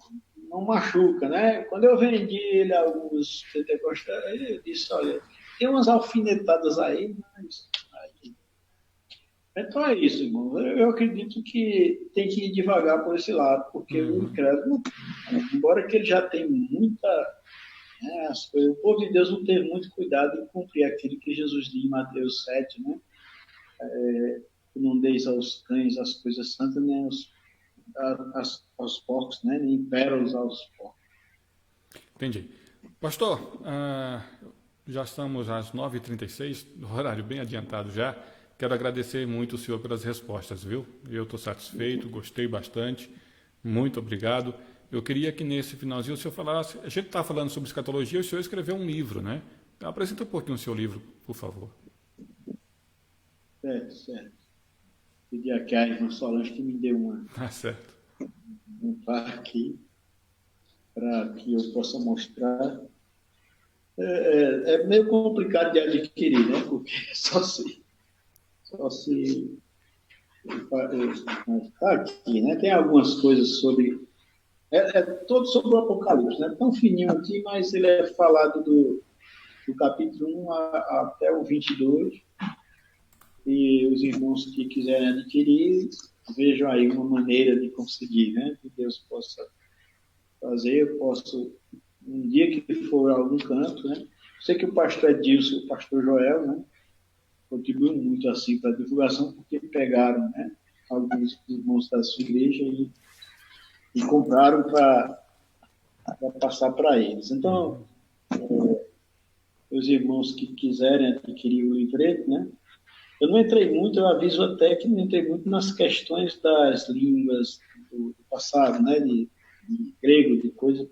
machuca, né? Quando eu vendi ele a alguns pentecostais, eu disse, olha, tem umas alfinetadas aí, mas... Então é isso, irmão. Eu acredito que tem que ir devagar por esse lado, porque o incrédulo, embora que ele já tenha muita... Né, o povo de Deus não teve muito cuidado em cumprir aquilo que Jesus diz em Mateus 7, né? Que não deis aos cães as coisas santas, nem aos porcos, né? Nem pérolas aos porcos. Entendi. Pastor, já estamos às 9h36, horário bem adiantado já. Quero agradecer muito o senhor pelas respostas, viu? Eu estou satisfeito, gostei bastante. Muito obrigado. Eu queria que nesse finalzinho o senhor falasse... A gente está falando sobre escatologia, o senhor escreveu um livro, né? Apresenta um pouquinho o seu livro, por favor. Certo. Pedi aqui a irmã Solange que me deu Certo. um par aqui para que eu possa mostrar. É meio complicado de adquirir, né? Porque só se está aqui, né? Tem algumas coisas sobre. É todo sobre o Apocalipse, né? Tão fininho aqui, mas ele é falado do capítulo 1 até o 22. E os irmãos que quiserem adquirir, vejam aí uma maneira de conseguir, né? Que Deus possa fazer. Eu posso, um dia que for a algum canto, né? Sei que o pastor Edilson e o pastor Joel, né? Contribuem muito assim para a divulgação, porque pegaram, né? Alguns irmãos da sua igreja e compraram para passar para eles. Então, os irmãos que quiserem adquirir o livreto, né? Eu não entrei muito, eu aviso até que não entrei muito nas questões das línguas do passado, né? De grego, de coisa,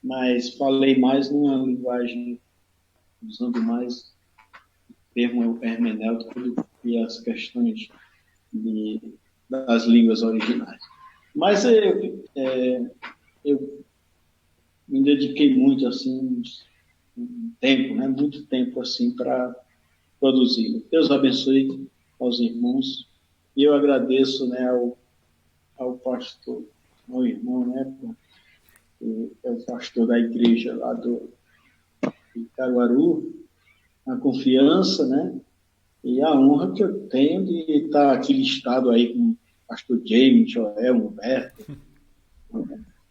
mas falei mais numa linguagem, usando mais termo hermenêutico do que as questões das línguas originais. Mas eu me dediquei muito, assim, um tempo, né? Muito tempo, assim, para produzi-lo. Deus abençoe aos irmãos. E eu agradeço, né, ao pastor, ao irmão, né, que é o pastor da igreja lá de Caruaru, a confiança, né, e a honra que eu tenho de estar aqui listado aí com o pastor James, Joel, Humberto,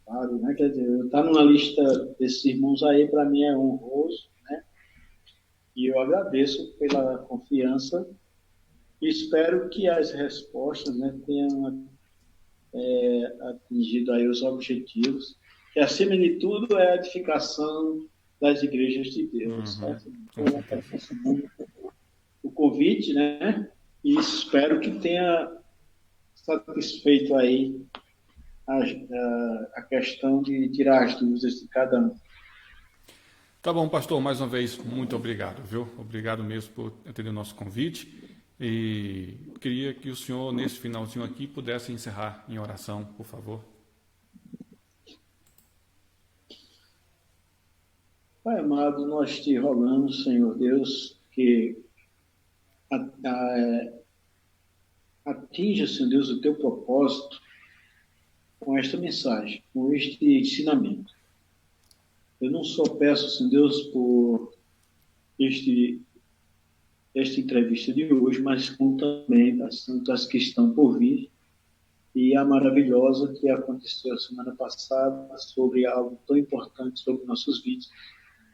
claro, né, quer dizer, eu estar numa lista desses irmãos aí, para mim é honroso, né, e eu agradeço pela confiança. Espero que as respostas, né, tenham atingido aí os objetivos, que acima de tudo é a edificação das igrejas de Deus. Certo? Então, eu agradeço muito o convite, né, e espero que tenha satisfeito aí a questão de tirar as dúvidas de cada um. Tá bom, pastor, mais uma vez, muito obrigado, viu? Obrigado mesmo por atender o nosso convite. E queria que o senhor, nesse finalzinho aqui, pudesse encerrar em oração, por favor. Pai amado, nós te rogamos, Senhor Deus, que atinja, Senhor Deus, o teu propósito com esta mensagem, com este ensinamento. Eu não só peço, Senhor Deus, por esta entrevista de hoje, mas como também das santas que estão por vir, e a maravilhosa que aconteceu a semana passada sobre algo tão importante sobre nossos vidas,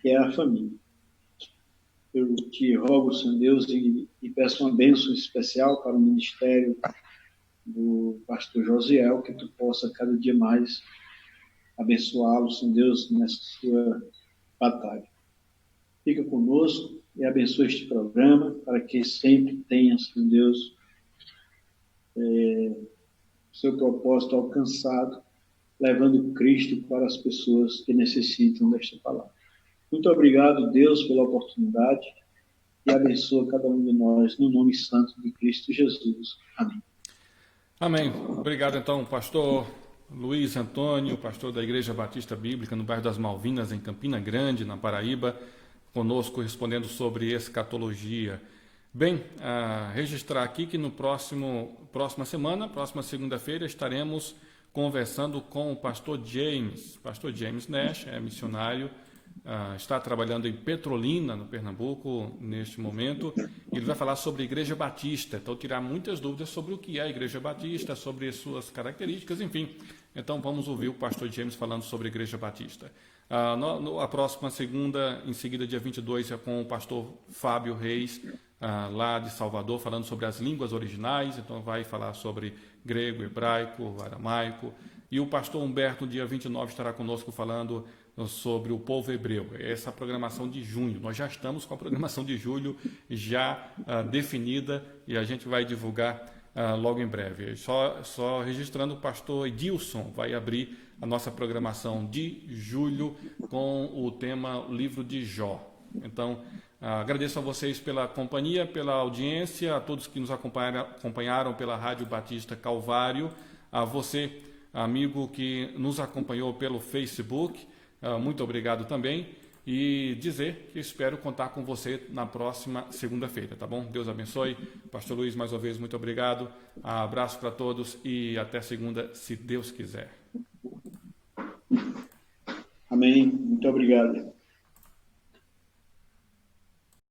que é a família. Eu te rogo, Senhor Deus, e peço uma bênção especial para o ministério do pastor Josiel, que tu possa cada dia mais abençoá-lo, Senhor Deus, nessa sua batalha. Fica conosco e abençoe este programa para que sempre tenha, Senhor Deus, seu propósito alcançado, levando Cristo para as pessoas que necessitam desta palavra. Muito obrigado, Deus, pela oportunidade e abençoa cada um de nós no nome santo de Cristo Jesus. Amém. Amém. Obrigado, então, pastor Luiz Antônio, pastor da Igreja Batista Bíblica no bairro das Malvinas, em Campina Grande, na Paraíba, conosco respondendo sobre escatologia. Bem, registrar aqui que no próxima semana, próxima segunda-feira, estaremos conversando com o pastor James. Pastor James Nash é missionário, está trabalhando em Petrolina, no Pernambuco, neste momento. Ele vai falar sobre a Igreja Batista, então tirar muitas dúvidas sobre o que é a Igreja Batista, sobre suas características, enfim. Então vamos ouvir o pastor James falando sobre a Igreja Batista. A próxima segunda, em seguida, dia 22, é com o pastor Fábio Reis, lá de Salvador, falando sobre as línguas originais, então vai falar sobre grego, hebraico, aramaico. E o pastor Humberto, dia 29, estará conosco falando sobre o povo hebreu. Essa é a programação de junho. Nós já estamos com a programação de julho já definida e a gente vai divulgar logo em breve. Só registrando, o pastor Edilson vai abrir a nossa programação de julho com o tema Livro de Jó. Então, agradeço a vocês pela companhia, pela audiência, a todos que nos acompanharam pela Rádio Batista Calvário, a você, amigo que nos acompanhou pelo Facebook, muito obrigado também, e dizer que espero contar com você na próxima segunda-feira, tá bom? Deus abençoe. Pastor Luiz, mais uma vez, muito obrigado. Abraço para todos e até segunda, se Deus quiser. Amém. Muito obrigado.